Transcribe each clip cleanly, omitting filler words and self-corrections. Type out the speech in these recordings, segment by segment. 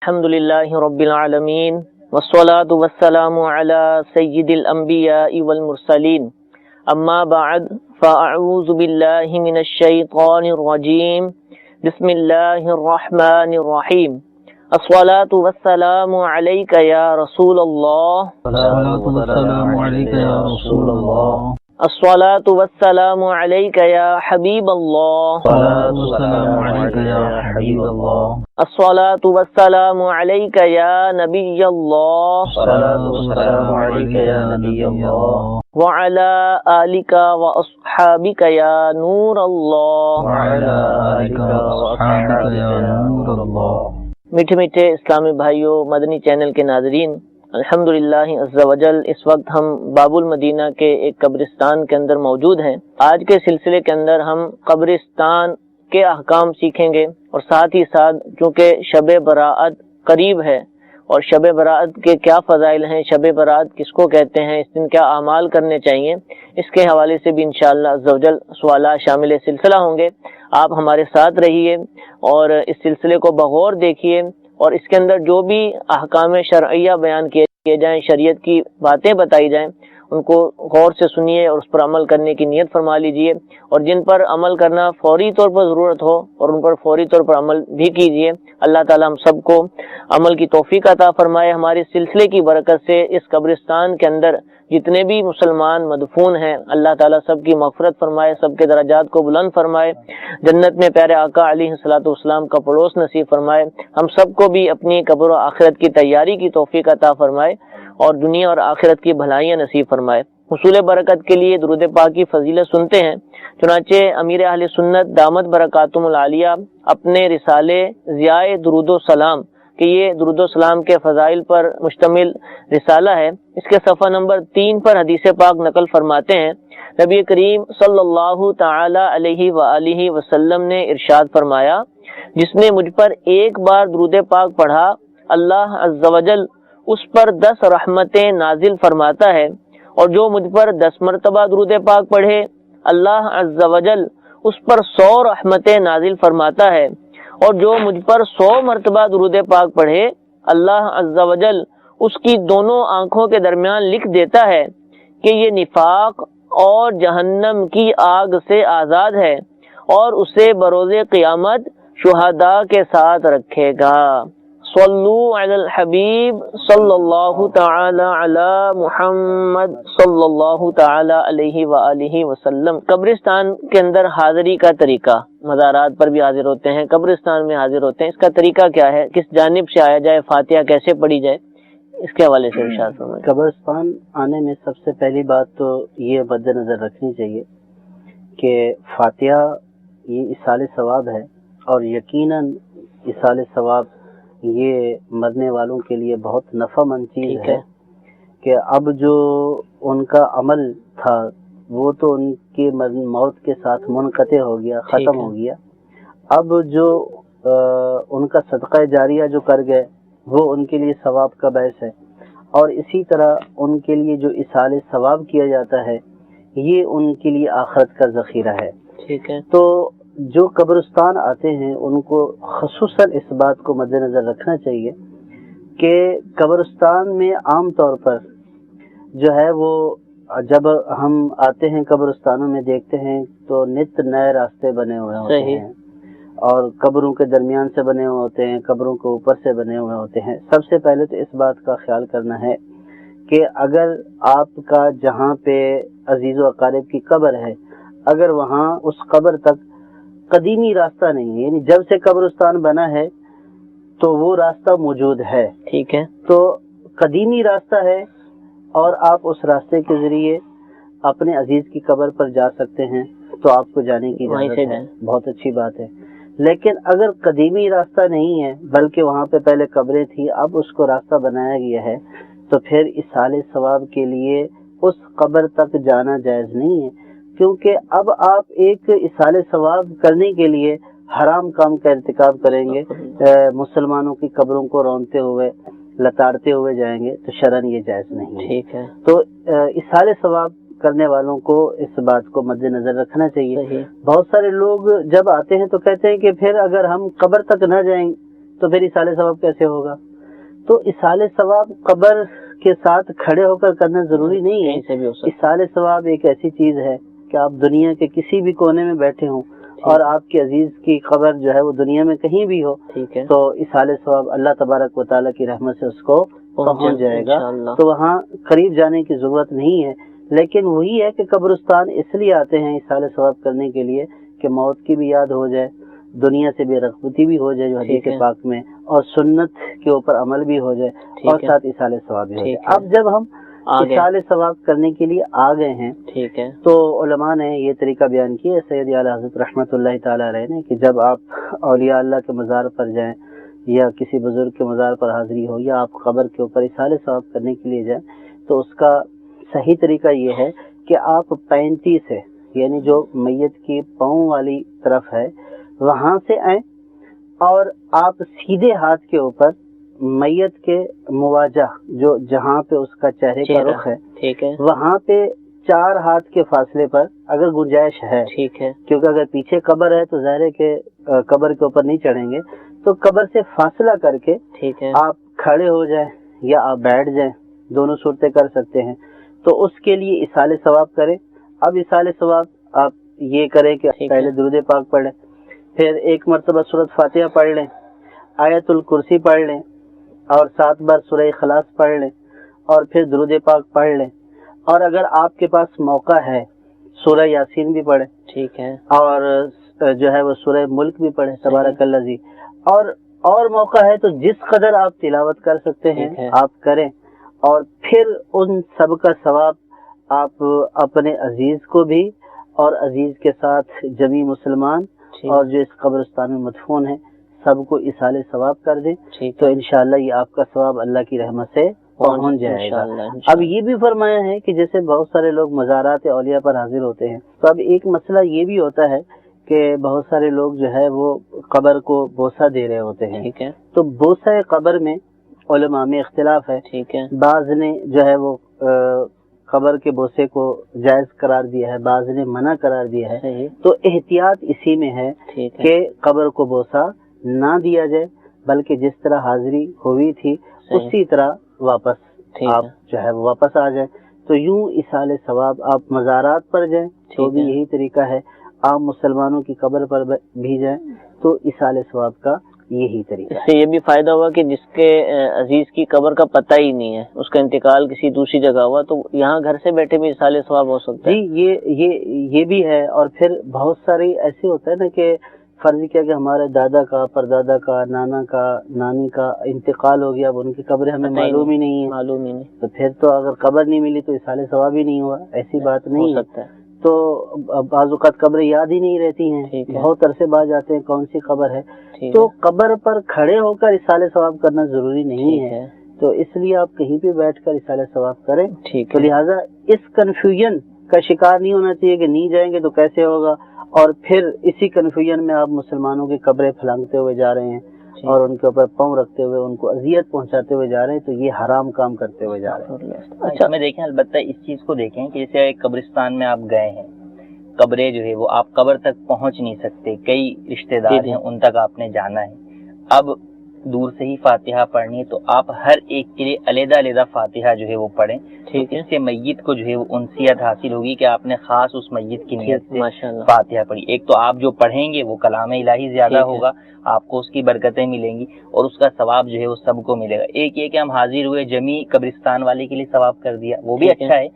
الحمد لله رب العالمين والصلاة والسلام على سيد الأنبياء والمرسلين أما بعد فأعوذ بالله من الشيطان الرجيم بسم الله الرحمن الرحيم الصلاة والسلام عليك يا رسول الله الصلاة والسلام عليك يا رسول الله الصلاة والسلام عليك يا حبيب الله الصلاة والسلام عليك يا حبيب الله الصلاة والسلام عليك يا نبي الله الصلاة والسلام عليك يا نبي الله وعلى آلك وأصحابك يا نور الله وعلى آلك وأصحابك يا نور الله۔ میٹھے میٹھے اسلامی بھائیوں، مدنی چینل کے ناظرین، الحمدللہ عز وجل اس وقت ہم باب المدینہ کے ایک قبرستان کے اندر موجود ہیں۔ آج کے سلسلے کے اندر ہم قبرستان کے احکام سیکھیں گے، اور ساتھ ہی ساتھ چونکہ شب برات قریب ہے اور شب برات کے کیا فضائل ہیں، شب برات کس کو کہتے ہیں، اس دن کیا اعمال کرنے چاہیے، اس کے حوالے سے بھی انشاءاللہ عز وجل سوالات شامل سلسلہ ہوں گے۔ آپ ہمارے ساتھ رہیے اور اس سلسلے کو بغور دیکھیے، اور اس کے اندر جو بھی احکام شرعیہ بیان کیے جائیں، شریعت کی باتیں بتائی جائیں، ان کو غور سے سنیے اور اس پر عمل کرنے کی نیت فرما لیجئے، اور جن پر عمل کرنا فوری طور پر ضرورت ہو اور ان پر فوری طور پر عمل بھی کیجئے۔ اللہ تعالی ہم سب کو عمل کی توفیق عطا فرمائے۔ ہمارے سلسلے کی برکت سے اس قبرستان کے اندر جتنے بھی مسلمان مدفون ہیں، اللہ تعالیٰ سب کی مغفرت فرمائے، سب کے درجات کو بلند فرمائے، جنت میں پیارے آقا علیہ الصلوۃ والسلام کا پڑوس نصیب فرمائے۔ ہم سب کو بھی اپنی قبر و آخرت کی تیاری کی توفیق عطا فرمائے اور دنیا اور آخرت کی بھلائیاں نصیب فرمائے۔ حصول برکت کے لیے درود پاک کی فضیلت سنتے ہیں۔ چنانچہ امیر اہل سنت دامت برکاتہم العالیہ اپنے رسالے ضیاء درود و سلام کہ یہ درود و سلام کے فضائل پر مشتمل رسالہ ہے، اس کے صفحہ نمبر 3 پر حدیث پاک نقل فرماتے ہیں، نبی کریم صلی اللہ تعالی علیہ وآلہ وسلم نے ارشاد فرمایا، جس نے مجھ پر ایک بار درود پاک پڑھا، اللہ عز و جل اس پر 10 رحمتیں نازل فرماتا ہے، اور جو مجھ پر 10 مرتبہ درود پاک پڑھے، اللہ عز و جل اس پر 100 رحمتیں نازل فرماتا ہے، اور جو مجھ پر 100 مرتبہ درود پاک پڑھے، اللہ عز و جل اس کی دونوں آنکھوں کے درمیان لکھ دیتا ہے کہ یہ نفاق اور جہنم کی آگ سے آزاد ہے، اور اسے بروز قیامت شہداء کے ساتھ رکھے گا۔ صلو علی الحبیب صلی اللہ تعالی علی محمد صلی اللہ تعالی علیہ وآلہ وسلم۔ قبرستان کے اندر حاضری کا طریقہ، مزارات پر بھی حاضر ہوتے ہیں، قبرستان میں حاضر ہوتے ہیں، اس کا طریقہ کیا ہے، کس جانب سے آیا جائے، فاتحہ کیسے پڑھی جائے، اس کے حوالے سے ارشاد فرمائیں۔ قبرستان آنے میں سب سے پہلی بات تو یہ مد نظر رکھنی چاہیے کہ فاتحہ یہ ایصال ثواب ہے، اور یقیناً ایصال ثواب یہ مرنے والوں کے لیے بہت نفع مند چیز ہے کہ اب جو ان کا عمل تھا وہ تو ان کی موت کے ساتھ منقطع ہو گیا، ختم ہو گیا، اب جو ان کا صدقہ جاریہ جو کر گئے وہ ان کے لیے ثواب کا باعث ہے، اور اسی طرح ان کے لیے جو ایصال ثواب کیا جاتا ہے یہ ان کے لیے آخرت کا ذخیرہ ہے۔ ٹھیک ہے، تو جو قبرستان آتے ہیں ان کو خصوصاً اس بات کو مد نظر رکھنا چاہیے کہ قبرستان میں عام طور پر جو ہے وہ جب ہم آتے ہیں قبرستانوں میں دیکھتے ہیں تو نت نئے راستے بنے ہوئے ہوتے ہیں، اور قبروں کے درمیان سے بنے ہوئے ہوتے ہیں، قبروں کے اوپر سے بنے ہوئے ہوتے ہیں۔ سب سے پہلے تو اس بات کا خیال کرنا ہے کہ اگر آپ کا جہاں پہ عزیز و اقارب کی قبر ہے، اگر وہاں اس قبر تک قدیمی راستہ نہیں ہے، یعنی جب سے قبرستان بنا ہے تو وہ راستہ موجود ہے، ٹھیک ہے، تو قدیمی راستہ ہے اور آپ اس راستے کے ذریعے اپنے عزیز کی قبر پر جا سکتے ہیں تو آپ کو جانے کی اجازت ہے، بہت اچھی بات ہے۔ لیکن اگر قدیمی راستہ نہیں ہے بلکہ وہاں پہ پہلے قبریں تھی، اب اس کو راستہ بنایا گیا ہے، تو پھر ایصال ثواب کے لیے اس قبر تک جانا جائز نہیں ہے، کیونکہ اب آپ ایک ایصال ثواب کرنے کے لیے حرام کام کا ارتکاب کریں گے، مسلمانوں کی قبروں کو رونتے ہوئے لتاڑتے ہوئے جائیں گے، تو شرعاً یہ جائز نہیں ہے۔ ٹھیک ہے، تو ایصال ثواب کرنے والوں کو اس بات کو مد نظر رکھنا چاہیے۔ بہت سارے لوگ جب آتے ہیں تو کہتے ہیں کہ پھر اگر ہم قبر تک نہ جائیں تو پھر اصال ثواب کیسے ہوگا؟ تو اصال ثواب قبر کے ساتھ کھڑے ہو کر کرنا ضروری نہیں ہے. اصال ثواب ایک ایسی چیز ہے کہ آپ دنیا کے کسی بھی کونے میں بیٹھے ہوں اور آپ کے عزیز کی قبر جو ہے وہ دنیا میں کہیں بھی ہو, تو اصال ثواب اللہ تبارک و تعالیٰ کی رحمت سے اس کو پہنچ جائے گا. تو وہاں قریب جانے کی ضرورت نہیں ہے. لیکن وہی ہے کہ قبرستان اس لیے آتے ہیں اصال ثواب کرنے کے لیے کہ موت کی بھی یاد ہو جائے, دنیا سے بے رغبتی بھی ہو جائے جو حدیث پاک میں, اور سنت کے اوپر عمل بھی ہو جائے, اور ساتھ اصال ثواب بھی ہو جائے. اب جب ہم اصال ثواب کرنے کے لیے آ گئے ہیں, تو علماء نے یہ طریقہ بیان کیا ہے سید اعلیٰ حضرت رحمۃ اللہ تعالی علیہ نے, کہ جب آپ اولیاء اللہ کے مزار پر جائیں یا کسی بزرگ کے مزار پر حاضری ہو, یا آپ قبر کے اوپر اصال ثواب کرنے کے لیے جائیں, تو اس کا صحیح طریقہ یہ ہے کہ آپ 35 سے, یعنی جو میت کی پاؤں والی طرف ہے وہاں سے آئیں, اور آپ سیدھے ہاتھ کے اوپر میت کے مواجہ جو جہاں پہ اس کا چہرے کا رخ ہے وہاں پہ 4 ہاتھ کے فاصلے پر اگر گنجائش ہے, کیونکہ اگر پیچھے قبر ہے تو ظاہر ہے کہ قبر کے اوپر نہیں چڑھیں گے, تو قبر سے فاصلہ کر کے آپ کھڑے ہو جائیں یا آپ بیٹھ جائیں, دونوں صورتیں کر سکتے ہیں. تو اس کے لیے اصال ثواب کریں. اب اصال ثواب آپ یہ کریں کہ پہلے درود پاک پڑھ لیں, پھر 1 مرتبہ سورۃ فاتحہ پڑھ لیں, آیت الکرسی پڑھ لیں, اور 7 بار سورہ اخلاص پڑھ لیں, اور پھر درود پاک پڑھ لیں. اور اگر آپ کے پاس موقع ہے سورہ یاسین بھی پڑھیں, اور جو ہے وہ سورہ ملک بھی پڑھیں, تبارک الذی, اور موقع ہے تو جس قدر آپ تلاوت کر سکتے ہیں آپ کریں. اور پھر ان سب کا ثواب آپ اپنے عزیز کو بھی اور عزیز کے ساتھ جمی مسلمان اور جو اس قبرستان میں مدفون ہیں سب کو اصال ثواب کر دیں, تو انشاءاللہ یہ آپ کا ثواب اللہ کی رحمت سے پہنچ جائے گا. اب یہ بھی فرمایا ہے کہ جیسے بہت سارے لوگ مزارات اولیاء پر حاضر ہوتے ہیں, تو اب ایک مسئلہ یہ بھی ہوتا ہے کہ بہت سارے لوگ جو ہے وہ قبر کو بوسہ دے رہے ہوتے ہیں. تو بوسہ قبر میں علماء میں اختلاف ہے. بعض نے جو ہے وہ قبر کے بوسے کو جائز قرار دیا ہے, بعض نے منع قرار دیا ہے. تو احتیاط اسی میں ہے کہ قبر کو بوسہ نہ دیا جائے, بلکہ جس طرح حاضری ہوئی تھی اسی طرح واپس آپ جو ہے واپس آ جائیں. تو یوں اصال ثواب آپ مزارات پر جائیں تو بھی یہی طریقہ ہے, عام مسلمانوں کی قبر پر بھی جائیں تو اصال ثواب کا یہی طریقہ. اس سے یہ بھی فائدہ ہوا کہ جس کے عزیز کی قبر کا پتہ ہی نہیں ہے, اس کا انتقال کسی دوسری جگہ ہوا, تو یہاں گھر سے بیٹھے بھی اصال ثواب ہو سکتا ہے. جی یہ بھی ہے. اور پھر بہت سارے ایسے ہوتا ہے نا کہ فرض کیا کہ ہمارے دادا کا, پردادا کا, نانا کا, نانی کا انتقال ہو گیا, اب ان کی قبریں ہمیں معلوم ہی نہیں ہے, تو پھر تو اگر قبر نہیں ملی تو اصال ثواب ہی نہیں ہوا. ایسی بات نہیں ہے. تو بعض اوقات قبریں یاد ہی نہیں رہتی ہیں, بہت عرصے بعد جاتے ہیں کون سی قبر ہے, تو قبر پر کھڑے ہو کر اصال ثواب کرنا ضروری نہیں ہے. تو اس لیے آپ کہیں پہ بیٹھ کر اصال ثواب کریں. تو لہٰذا اس کنفیوژن کا شکار نہیں ہونا چاہیے کہ نہیں جائیں گے تو کیسے ہوگا, اور پھر اسی کنفیوژن میں آپ مسلمانوں کی قبریں پھلانگتے ہوئے جا رہے ہیں اور ان کے اوپر پاؤں رکھتے ہوئے ان کو اذیت پہنچاتے ہوئے جا رہے ہیں, تو یہ حرام کام کرتے ہوئے جا رہے ہیں. اچھا میں دیکھیں, البتہ اس چیز کو دیکھیں کہ جیسے ایک قبرستان میں آپ گئے ہیں, قبریں جو ہے وہ آپ قبر تک پہنچ نہیں سکتے, کئی رشتہ دار ہیں ان تک آپ نے جانا ہے. اب دور سے ہی فاتحہ پڑھنی ہے تو آپ ہر ایک کے لیے علیحدہ علیحدہ فاتحہ جو ہے وہ پڑھیں. اس سے میت کو جو ہے وہ انسیت حاصل ہوگی کہ آپ نے خاص اس میت کی نیت سے فاتحہ پڑھی. ایک تو آپ جو پڑھیں گے وہ کلام الہی زیادہ ہوگا, آپ کو اس کی برکتیں ملیں گی, اور اس کا ثواب جو ہے وہ سب کو ملے گا. ایک یہ کہ ہم حاضر ہوئے جمی قبرستان والے کے لیے ثواب کر دیا, وہ بھی اچھا ہے,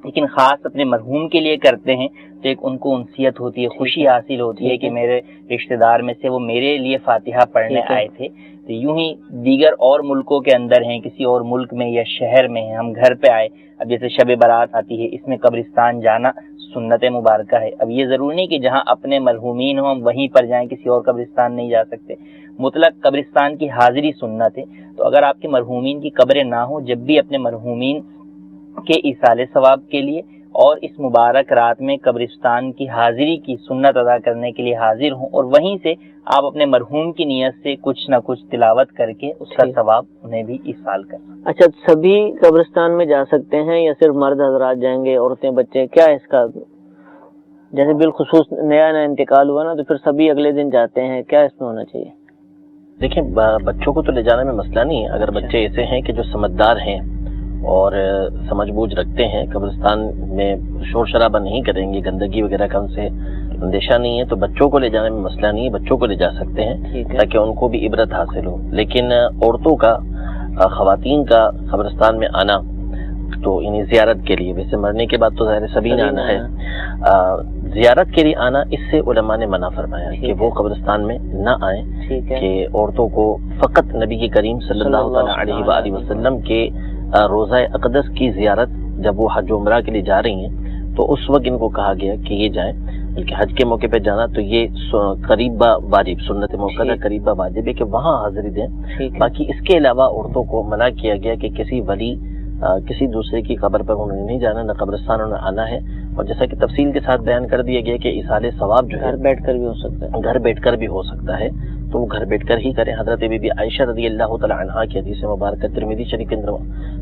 لیکن خاص اپنے مرحوم کے لیے کرتے ہیں تو ایک ان کو انسیت ہوتی ہے, خوشی حاصل ہوتی ہے کہ میرے رشتہ دار میں سے وہ میرے لیے فاتحہ پڑھنے آئے تھے. تو یوں ہی دیگر اور ملکوں کے اندر ہیں, کسی اور ملک میں یا شہر میں ہیں, ہم گھر پہ آئے, اب جیسے شب برات آتی ہے, اس میں قبرستان جانا سنت مبارکہ ہے. اب یہ ضروری نہیں کہ جہاں اپنے مرحومین ہوں ہم وہیں پر جائیں, کسی اور قبرستان نہیں جا سکتے. مطلق قبرستان کی حاضری سنت ہے. تو اگر آپ کے مرحومین کی قبریں نہ ہوں, جب بھی اپنے مرحومین کے ایصال ثواب کے لیے اور اس مبارک رات میں قبرستان کی حاضری کی سنت ادا کرنے کے لیے حاضر ہوں, اور وہیں سے آپ اپنے مرحوم کی نیت سے کچھ نہ کچھ تلاوت کر کے اس کا ثواب انہیں بھی ایصال کریں. اچھا, سبھی قبرستان میں جا سکتے ہیں یا صرف مرد حضرات جائیں گے, عورتیں بچے, کیا اس کا جیسے بالخصوص نیا انتقال ہوا نا تو پھر سبھی اگلے دن جاتے ہیں, کیا اس میں ہونا چاہیے؟ دیکھیں بچوں کو تو لے جانے میں مسئلہ نہیں ہے، اگر بچے ایسے ہیں کہ جو سمجھدار ہیں اور سمجھ بوجھ رکھتے ہیں، قبرستان میں شور شرابہ نہیں کریں گے، گندگی وغیرہ کا ان سے اندیشہ نہیں ہے، تو بچوں کو لے جانے میں مسئلہ نہیں ہے، بچوں کو لے جا سکتے ہیں تاکہ ان کو بھی عبرت حاصل ہو۔ لیکن عورتوں کا، خواتین کا قبرستان میں آنا تو انہیں زیارت کے لیے، ویسے مرنے کے بعد تو ظاہر سبھی نے آنا ہے، زیارت کے لیے آنا، اس سے علماء نے منع فرمایا کہ وہ قبرستان میں نہ آئیں، کہ عورتوں کو فقط نبی کریم صلی اللہ تعالی علیہ وآلہ وسلم کے روضہ اقدس کی زیارت، جب وہ حج و عمرہ کے لیے جا رہی ہیں تو اس وقت ان کو کہا گیا کہ یہ جائیں، بلکہ حج کے موقع پہ جانا تو یہ قریب واجب، سنت موقع قریب واجب ہے کہ وہاں حاضری دیں۔ باقی اس کے علاوہ عورتوں کو منع کیا گیا کہ کسی ولی، کسی دوسرے کی قبر پر انہوں نے نہیں جانا، نہ قبرستان انہوں نے آنا ہے، اور جیسا کہ تفصیل کے ساتھ بیان کر دیا گیا کہ ایصال ثواب جو ہے گھر بیٹھ کر بھی ہو سکتا ہے، گھر بیٹھ کر بھی ہو سکتا ہے، تو وہ گھر بیٹھ کر ہی کریں۔ حضرت بی بی عائشہ رضی اللہ تعالی عنہا کی حدیث مبارکہ ترمذی شریف کے اندر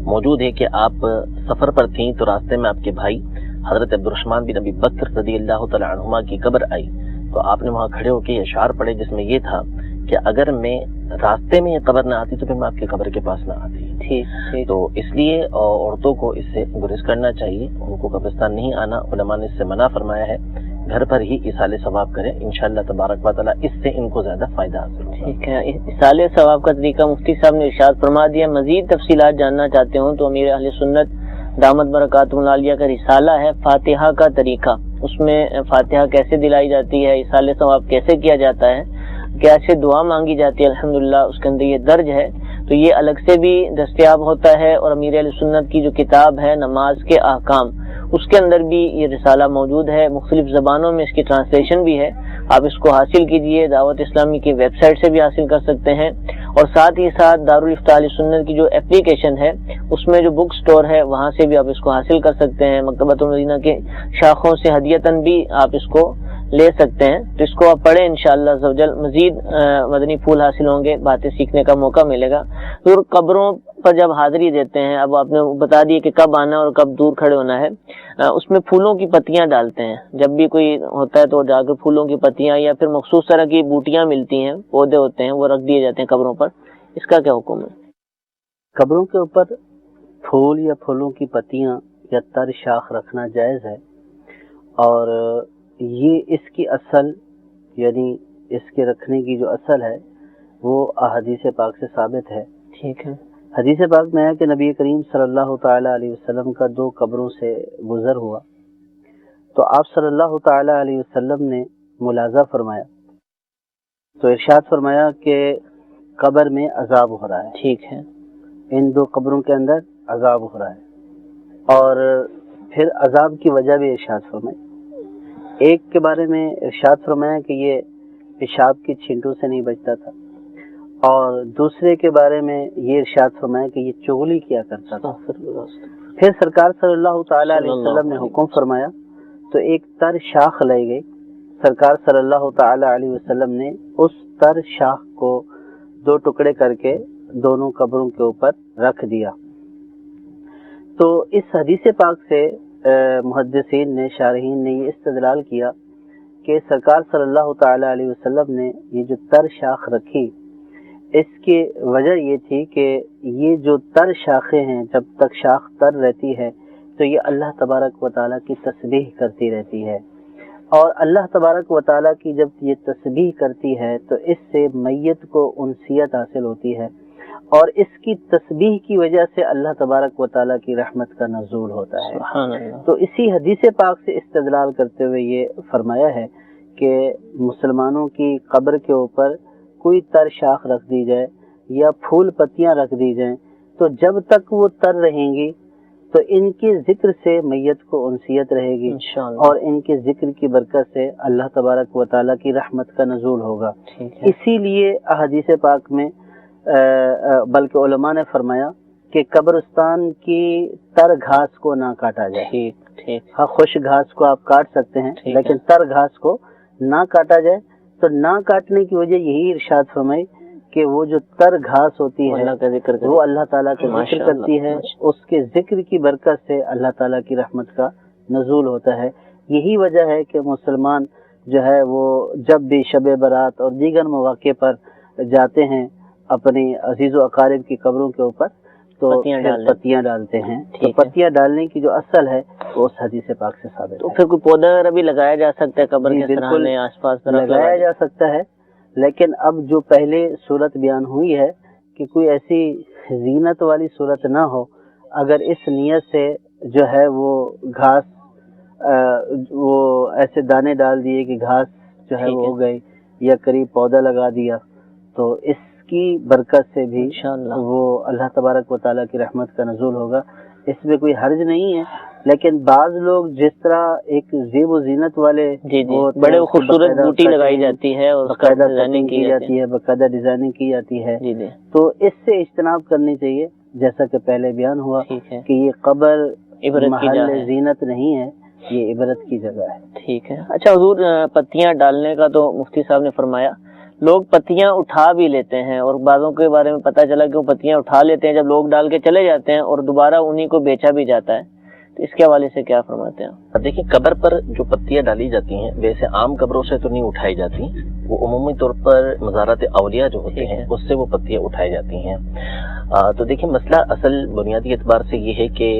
موجود ہے کہ آپ سفر پر تھیں تو راستے میں آپ کے بھائی حضرت عبد الرحمن بن ابی بکر رضی اللہ تعالی عنہما کی قبر آئی، تو آپ نے وہاں کھڑے ہو کے اشعار پڑھے جس میں یہ تھا کہ اگر میں راستے میں یہ قبر نہ آتی تو پھر میں آپ کی قبر کے پاس نہ آتی۔ تو اس لیے عورتوں کو اس سے گریز کرنا چاہیے، ان کو قبرستان نہیں آنا، علماء نے اس سے منع فرمایا ہے، گھر پر ہی ایصال ثواب کریں، انشاءاللہ تبارک و تعالی اس سے ان کو زیادہ فائدہ حاصل ہوگا۔ ٹھیک ہے، ایصال ثواب کا طریقہ مفتی صاحب نے ارشاد فرما دیا۔ مزید تفصیلات جاننا چاہتے ہوں تو امیر اہل سنت دامت برکاتہم العالیہ کا رسالہ ہے فاتحہ کا طریقہ، اس میں فاتحہ کیسے دلائی جاتی ہے، ایصال ثواب کیسے کیا جاتا ہے، کیسے دعا مانگی جاتی ہے، الحمدللہ اس کے اندر یہ درج ہے، تو یہ الگ سے بھی دستیاب ہوتا ہے، اور امیر اہل سنت کی جو کتاب ہے نماز کے احکام، اس کے اندر بھی یہ رسالہ موجود ہے، مختلف زبانوں میں اس کی ٹرانسلیشن بھی ہے، آپ اس کو حاصل کیجئے، دعوت اسلامی کی ویب سائٹ سے بھی حاصل کر سکتے ہیں، اور ساتھ ہی ساتھ دارالافتاء اہل سنت کی جو اپلیکیشن ہے اس میں جو بک سٹور ہے وہاں سے بھی آپ اس کو حاصل کر سکتے ہیں، مکتبۃ المدینہ کے شاخوں سے ہدیتاً بھی آپ اس کو لے سکتے ہیں، تو اس کو آپ پڑھیں انشاءاللہ عز و جل، مزید مدنی پھول حاصل ہوں گے، باتیں سیکھنے کا موقع ملے گا۔ پھر قبروں پر جب حاضری دیتے ہیں، اب آپ نے بتا دیے کہ کب آنا اور کب دور کھڑے ہونا ہے، اس میں پھولوں کی پتیاں ڈالتے ہیں، جب بھی کوئی ہوتا ہے تو جا کر پھولوں کی پتیاں یا پھر مخصوص طرح کی بوٹیاں ملتی ہیں، پودے ہوتے ہیں، وہ رکھ دیے جاتے ہیں قبروں پر، اس کا کیا حکم ہے؟ قبروں کے اوپر پھول یا پھولوں کی پتیاں یا تر شاخ رکھنا جائز ہے، اور یہ اس کی اصل، یعنی اس کے رکھنے کی جو اصل ہے وہ احادیث پاک سے ثابت ہے۔ ٹھیک ہے، حدیث پاک میں ہے کہ نبی کریم صلی اللہ تعالی علیہ وسلم کا 2 قبروں سے گزر ہوا، تو آپ صلی اللہ تعالی علیہ وسلم نے ملاحظہ فرمایا، تو ارشاد فرمایا کہ قبر میں عذاب ہو رہا ہے، ٹھیک ہے، ان 2 قبروں کے اندر عذاب ہو رہا ہے، اور پھر عذاب کی وجہ بھی ارشاد فرمائی۔ ایک کے بارے میں ارشاد فرمایا کہ یہ پیشاب کی چھینٹوں سے نہیں بچتا تھا، اور دوسرے کے بارے میں یہ ارشاد فرمایا کہ یہ چغلی کیا کرتا تھا۔ پھر سرکار صلی اللہ تعالی علیہ وسلم نے حکم فرمایا تو ایک تر شاخ لائی گئی، سرکار صلی اللہ تعالی علیہ وسلم نے اس تر شاخ کو 2 ٹکڑے کر کے دونوں قبروں کے اوپر رکھ دیا۔ تو اس حدیث پاک سے محدثین نے، شارحین نے یہ استدلال کیا کہ سرکار صلی اللہ تعالی علیہ وسلم نے یہ جو تر شاخ رکھی، اس کی وجہ یہ تھی کہ یہ جو تر شاخیں ہیں، جب تک شاخ تر رہتی ہے تو یہ اللہ تبارک و تعالیٰ کی تسبیح کرتی رہتی ہے، اور اللہ تبارک و تعالیٰ کی جب یہ تسبیح کرتی ہے تو اس سے میت کو انسیت حاصل ہوتی ہے، اور اس کی تسبیح کی وجہ سے اللہ تبارک و تعالیٰ کی رحمت کا نزول ہوتا ہے۔ سبحان اللہ۔ تو اسی حدیث پاک سے استدلال کرتے ہوئے یہ فرمایا ہے کہ مسلمانوں کی قبر کے اوپر کوئی تر شاخ رکھ دی جائے یا پھول پتیاں رکھ دی جائیں، تو جب تک وہ تر رہیں گی تو ان کے ذکر سے میت کو انسیت رہے گی، اور ان کے ذکر کی برکت سے اللہ تبارک و تعالیٰ کی رحمت کا نزول ہوگا۔ اسی لیے احادیث پاک میں بلکہ علماء نے فرمایا کہ قبرستان کی تر گھاس کو نہ کاٹا جائے۔ ہاں، خوش گھاس کو آپ کاٹ سکتے ہیں لیکن تر گھاس کو نہ کاٹا جائے۔ تو نہ کاٹنے کی وجہ یہی ارشاد فرمائی کہ وہ جو تر گھاس ہوتی ہے وہ اللہ تعالیٰ کا ذکر کرتی ہے، اس کے ذکر کی برکت سے اللہ تعالیٰ کی رحمت کا نزول ہوتا ہے۔ یہی وجہ ہے کہ مسلمان جو ہے وہ جب بھی شب برات اور دیگر مواقع پر جاتے ہیں اپنی عزیز و اقارب کی قبروں کے اوپر تو پتیاں ڈالتے ہیں. تو پتیاں ڈالنے کی جو اصل ہے وہ اس حدیث پاک سے ثابت ہے. تو پھر کوئی پودا وغیرہ بھی لگایا جا سکتا ہے قبر کے سرانے آس پاس؟ لگایا جا سکتا ہے، لیکن اب جو پہلے صورت بیان ہوئی ہے کہ کوئی ایسی زینت والی صورت نہ ہو. اگر اس نیت سے جو ہے وہ گھاس وہ ایسے دانے ڈال دیے کہ گھاس جو ہے وہ ہو گئی یا قریب پودا لگا دیا تو اس کی برکت سے بھی وہ اللہ تبارک و تعالیٰ کی رحمت کا نزول ہوگا. اس میں کوئی حرج نہیں ہے. لیکن بعض لوگ جس طرح ایک زیب و زینت والے بڑے خوبصورت بوٹی لگائی جاتی ہے اور باقاعدہ ڈیزائننگ کی جاتی ہے، باقاعدہ ڈیزائننگ کی جاتی ہے، تو اس سے اجتناب کرنی چاہیے. جیسا کہ پہلے بیان ہوا کہ یہ قبر محل زینت نہیں ہے، یہ عبرت کی جگہ ہے. ٹھیک ہے. اچھا حضور، پتیاں ڈالنے کا تو مفتی صاحب نے فرمایا، لوگ پتیاں اٹھا بھی لیتے ہیں اور بعضوں کے بارے میں پتہ چلا کہ وہ پتیاں اٹھا لیتے ہیں جب لوگ ڈال کے چلے جاتے ہیں اور دوبارہ انہی کو بیچا بھی جاتا ہے. تو اس کے حوالے سے کیا فرماتے ہیں؟ دیکھیں، قبر پر جو پتیاں ڈالی جاتی ہیں ویسے عام قبروں سے تو نہیں اٹھائی جاتی، وہ عمومی طور پر مزارات اولیاء جو ہوتے ہیں اس سے وہ پتیاں اٹھائی جاتی ہیں. تو دیکھیں، مسئلہ اصل بنیادی اعتبار سے یہ ہے کہ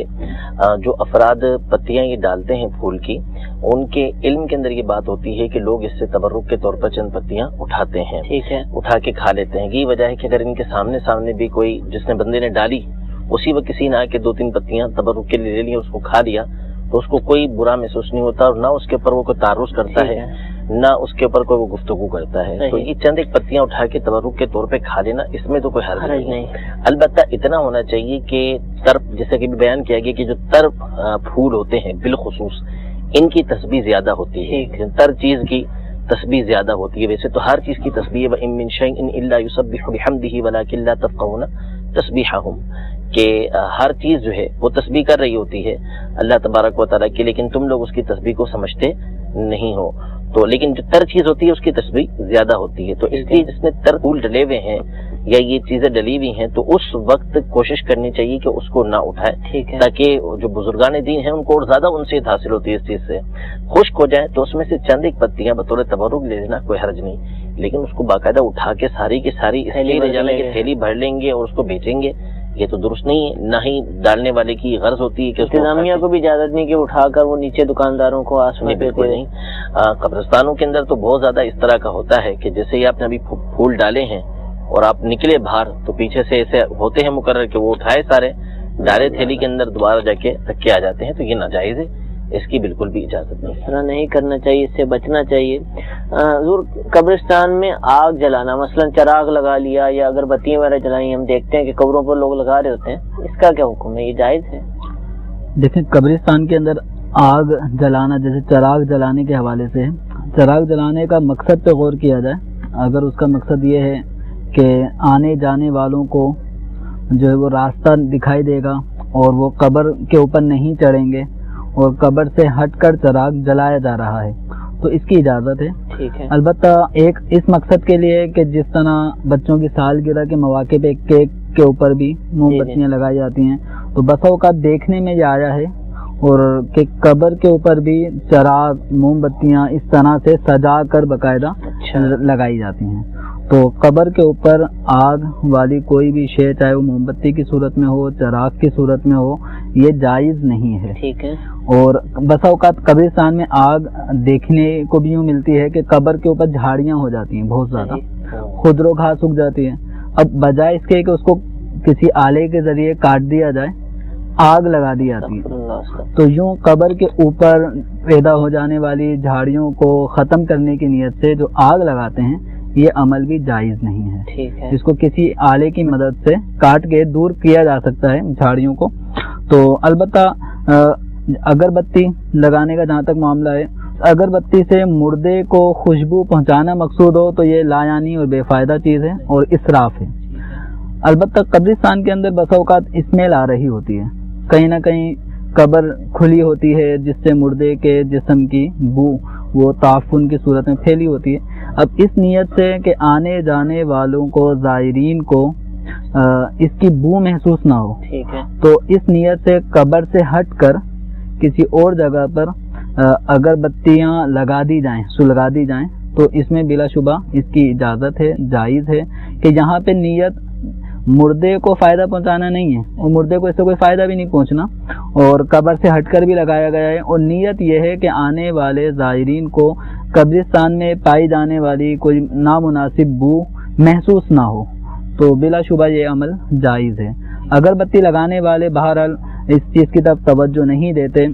جو افراد پتیاں یہ ڈالتے ہیں پھول کی، ان کے علم کے اندر یہ بات ہوتی ہے کہ لوگ اس سے تبرک کے طور پر چند پتیاں اٹھاتے ہیں، ٹھیک ہے، اٹھا کے کھا لیتے ہیں. یہی وجہ ہے کہ اگر ان کے سامنے بھی کوئی جس نے بندے نے ڈالی اسی وقت کسی نے آ کے 2-3 پتیاں تبرک کے لیے لے لی، اس کو کھا لیا، تو اس کو کوئی برا محسوس نہیں ہوتا اور نہ اس کے اوپر وہ کوئی تعرض کرتا ہے نہ اس کے اوپر کوئی وہ گفتگو کرتا ہے. تو یہ چند ایک پتیاں اٹھا کے تبرک کے طور پہ کھا لینا، اس میں تو کوئی حرج نہیں. البتہ اتنا ہونا چاہیے کہ طرف، جیسے کہ بھی بیان کیا گیا کہ جو تر پھول ہوتے ہیں بالخصوص ان کی تسبیح زیادہ ہوتی ہے، تر چیز کی تسبیح زیادہ ہوتی ہے. ویسے تو ہر چیز کی تسبیح وَإِن مِّن شَيْءٍ إِلَّا يُسَبِّحُ بِحَمْدِهِ وَلَٰكِن لَّا تَفْقَهُونَ تسبیحَهُم، کہ ہر چیز جو ہے وہ تسبیح کر رہی ہوتی ہے اللہ تبارک و تعالیٰ کی، لیکن تم لوگ اس کی تسبیح کو سمجھتے نہیں ہو. تو لیکن جو تر چیز ہوتی ہے اس کی تسبیح زیادہ ہوتی ہے. تو اس لیے جس میں تر پھول ڈلے ہوئے ہیں یا یہ چیزیں ڈلی ہوئی ہیں تو اس وقت کوشش کرنی چاہیے کہ اس کو نہ اٹھائے، تاکہ جو بزرگان دین ہیں ان کو اور زیادہ انسیت حاصل ہوتی ہے اس چیز سے. خشک ہو جائے تو اس میں سے چند ایک پتیاں بطور تبرک لے لینا کوئی حرج نہیں، لیکن اس کو باقاعدہ اٹھا کے ساری کی ساری تھیلی بھر لیں گے اور اس کو بیچیں گے، یہ تو درست نہیں ہے. نہ ہی ڈالنے والے کی غرض ہوتی ہے کہ انتظامیہ کو بھی اجازت نہیں کہ اٹھا کر وہ نیچے دکانداروں کو آسنے بالکل نہیں. قبرستانوں کے اندر تو بہت زیادہ اس طرح کا ہوتا ہے کہ جیسے ہی آپ نے ابھی پھول ڈالے ہیں اور آپ نکلے باہر تو پیچھے سے ایسے ہوتے ہیں مقرر کہ وہ اٹھائے سارے ڈالے تھیلی کے اندر دوبارہ جا کے رکھ کے آ جاتے ہیں. تو یہ ناجائز ہے، اس کی بالکل بھی اجازت نہیں. اس طرح نہیں کرنا چاہیے، اس سے بچنا چاہیے. حضور، قبرستان میں آگ جلانا، مثلا چراغ لگا لیا یا اگر بتیاں وغیرہ جلائیں، ہم دیکھتے ہیں کہ قبروں پر لوگ لگا رہے ہوتے ہیں، اس کا کیا حکم ہے؟ یہ جائز ہے؟ دیکھیں، قبرستان کے اندر آگ جلانا جیسے چراغ جلانے کے حوالے سے، چراغ جلانے کا مقصد پہ غور کیا جائے. اگر اس کا مقصد یہ ہے کہ آنے جانے والوں کو جو ہے وہ راستہ دکھائی دے گا اور وہ قبر کے اوپر نہیں چڑھیں گے اور قبر سے ہٹ کر چراغ جلایا جا رہا ہے تو اس کی اجازت ہے. ٹھیک ہے. البتہ ایک اس مقصد کے لیے کہ جس طرح بچوں کی سالگرہ کے مواقع پہ کیک کے اوپر بھی موم بتیاں لگائی جاتی ہیں، تو بسا اوقات دیکھنے میں یہ آیا ہے اور کہ قبر کے اوپر بھی چراغ موم بتیاں اس طرح سے سجا کر باقاعدہ لگائی جاتی ہیں. تو قبر کے اوپر آگ والی کوئی بھی شے، چاہے وہ موم بتی کی صورت میں ہو، چراغ کی صورت میں ہو، یہ جائز نہیں ہے. ٹھیک ہے. اور بسا اوقات قبرستان میں آگ دیکھنے کو بھی یوں ملتی ہے کہ قبر کے اوپر جھاڑیاں ہو جاتی ہیں بہت زیادہ، خودرو گھاس اگ جاتی ہے. اب بجائے اس کے کہ اس کو کسی آلے کے ذریعے کاٹ دیا جائے، آگ لگا دی جاتی ہے. تو یوں قبر کے اوپر پیدا ہو جانے والی جھاڑیوں کو ختم کرنے کی نیت سے جو آگ لگاتے ہیں، یہ عمل بھی جائز نہیں ہے. ٹھیک ہے. اس کو کسی آلے کی مدد سے کاٹ کے دور کیا جا سکتا ہے جھاڑیوں کو. تو البتہ اگر بتی لگانے کا جہاں تک معاملہ ہے، اگر بتی سے مردے کو خوشبو پہنچانا مقصود ہو تو یہ لایانی اور بے فائدہ چیز ہے اور اسراف ہے. البتہ قبرستان کے اندر بسا اوقات اسمیل آ رہی ہوتی ہے، کہیں نہ کہیں قبر کھلی ہوتی ہے جس سے مردے کے جسم کی بو وہ تعفن کی صورت میں پھیلی ہوتی ہے. اب اس نیت سے کہ آنے جانے والوں کو، زائرین کو اس کی بو محسوس نہ ہو، ٹھیک ہے، تو اس نیت سے قبر سے ہٹ کر کسی اور جگہ پر اگر بتیاں لگا دی جائیں، سلگا دی جائیں تو اس میں بلا شبہ اس کی اجازت ہے، جائز ہے کہ یہاں پہ نیت مردے کو فائدہ پہنچانا نہیں ہے اور مردے کو اس سے کوئی فائدہ بھی نہیں پہنچنا، اور قبر سے ہٹ کر بھی لگایا گیا ہے، اور نیت یہ ہے کہ آنے والے زائرین کو قبرستان میں پائی جانے والی کوئی نامناسب بو محسوس نہ ہو، تو بلا شبہ یہ عمل جائز ہے۔ اگربتی لگانے والے بہرحال اس چیز کی طرف توجہ نہیں دیتے،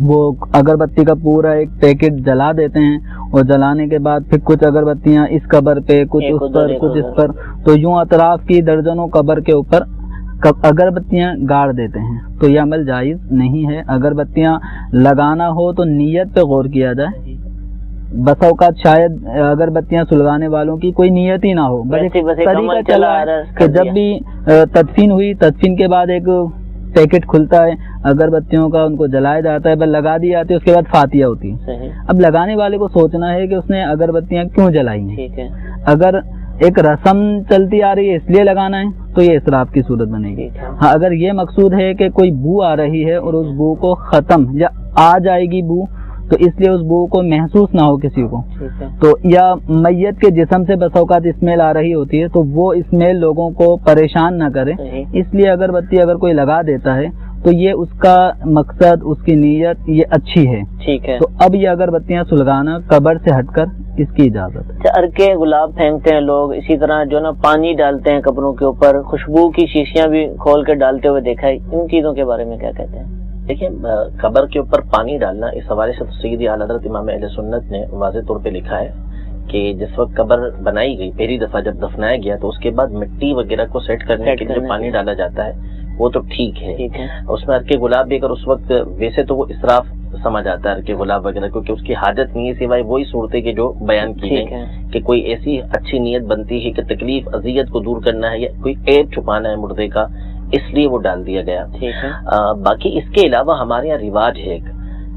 وہ اگربتی کا پورا ایک پیکٹ جلا دیتے ہیں اور جلانے کے بعد پھر کچھ اگربتیاں اس قبر پہ، کچھ اس پر، کچھ اس پر، تو یوں اطراف کی درجنوں قبر کے اوپر اگربتیاں گاڑ دیتے ہیں، تو یہ عمل جائز نہیں ہے۔ اگربتیاں لگانا ہو تو نیت پہ غور کیا جائے، بس اوقات شاید اگربتیاں سلگانے والوں کی کوئی نیت ہی نہ ہو، بس طریقہ چلا ہے کہ جب بھی تدفین ہوئی، تدفین کے بعد ایک پیکٹ کھلتا ہے اگربتیوں کا، ان کو جلایا جاتا ہے، بس لگا دی جاتی ہے، اس کے بعد فاتحہ ہوتی ہے۔ اب لگانے والے کو سوچنا ہے کہ اس نے اگربتیاں کیوں جلائی ہیں، اگر ایک رسم چلتی آ رہی ہے اس لیے لگانا ہے تو یہ اسراف کی صورت بنے گی۔ ہاں، اگر یہ مقصود ہے کہ کوئی بو آ رہی ہے اور اس بو کو ختم یا آ جائے گی بو، تو اس لیے اس بو کو محسوس نہ ہو کسی کو، تو یا میت کے جسم سے بس اوقات اسمیل آ رہی ہوتی ہے تو وہ اسمیل لوگوں کو پریشان نہ کرے، اس لیے اگربتی اگر کوئی لگا دیتا ہے تو یہ اس کا مقصد، اس کی نیت یہ اچھی ہے، ٹھیک ہے، تو اب یہ اگربتیاں سلگانا قبر سے ہٹ کر اس کی اجازت ہے۔ ارکے گلاب پھینکتے ہیں لوگ، اسی طرح جو نا پانی ڈالتے ہیں قبروں کے اوپر، خوشبو کی شیشیاں بھی کھول کے ڈالتے ہوئے دیکھا ہے، ان چیزوں کے بارے میں کیا کہتے ہیں؟ دیکھیں، قبر کے اوپر پانی ڈالنا، اس حوالے سے سیدی اعلیٰ حضرت امام اہل سنت نے واضح طور پہ لکھا ہے کہ جس وقت قبر بنائی گئی پہلی دفعہ جب دفنایا گیا تو اس کے بعد مٹی وغیرہ کو سیٹ کرنے کے لیے جو پانی ڈالا جاتا ہے وہ تو ٹھیک ہے، اس میں ارکے گلاب بھی اگر اس وقت، ویسے تو وہ اسراف سمجھ آتا ہے ارکے گلاب وغیرہ، کیونکہ اس کی حاجت نہیں ہے سوائے وہی صورتیں کہ جو بیان کی گئی کہ کوئی ایسی اچھی نیت بنتی ہے کہ تکلیف اذیت کو دور کرنا ہے یا کوئی عیب چھپانا ہے مردے کا، اس لیے وہ ڈال دیا گیا۔ باقی اس کے علاوہ ہمارے یہاں رواج ہے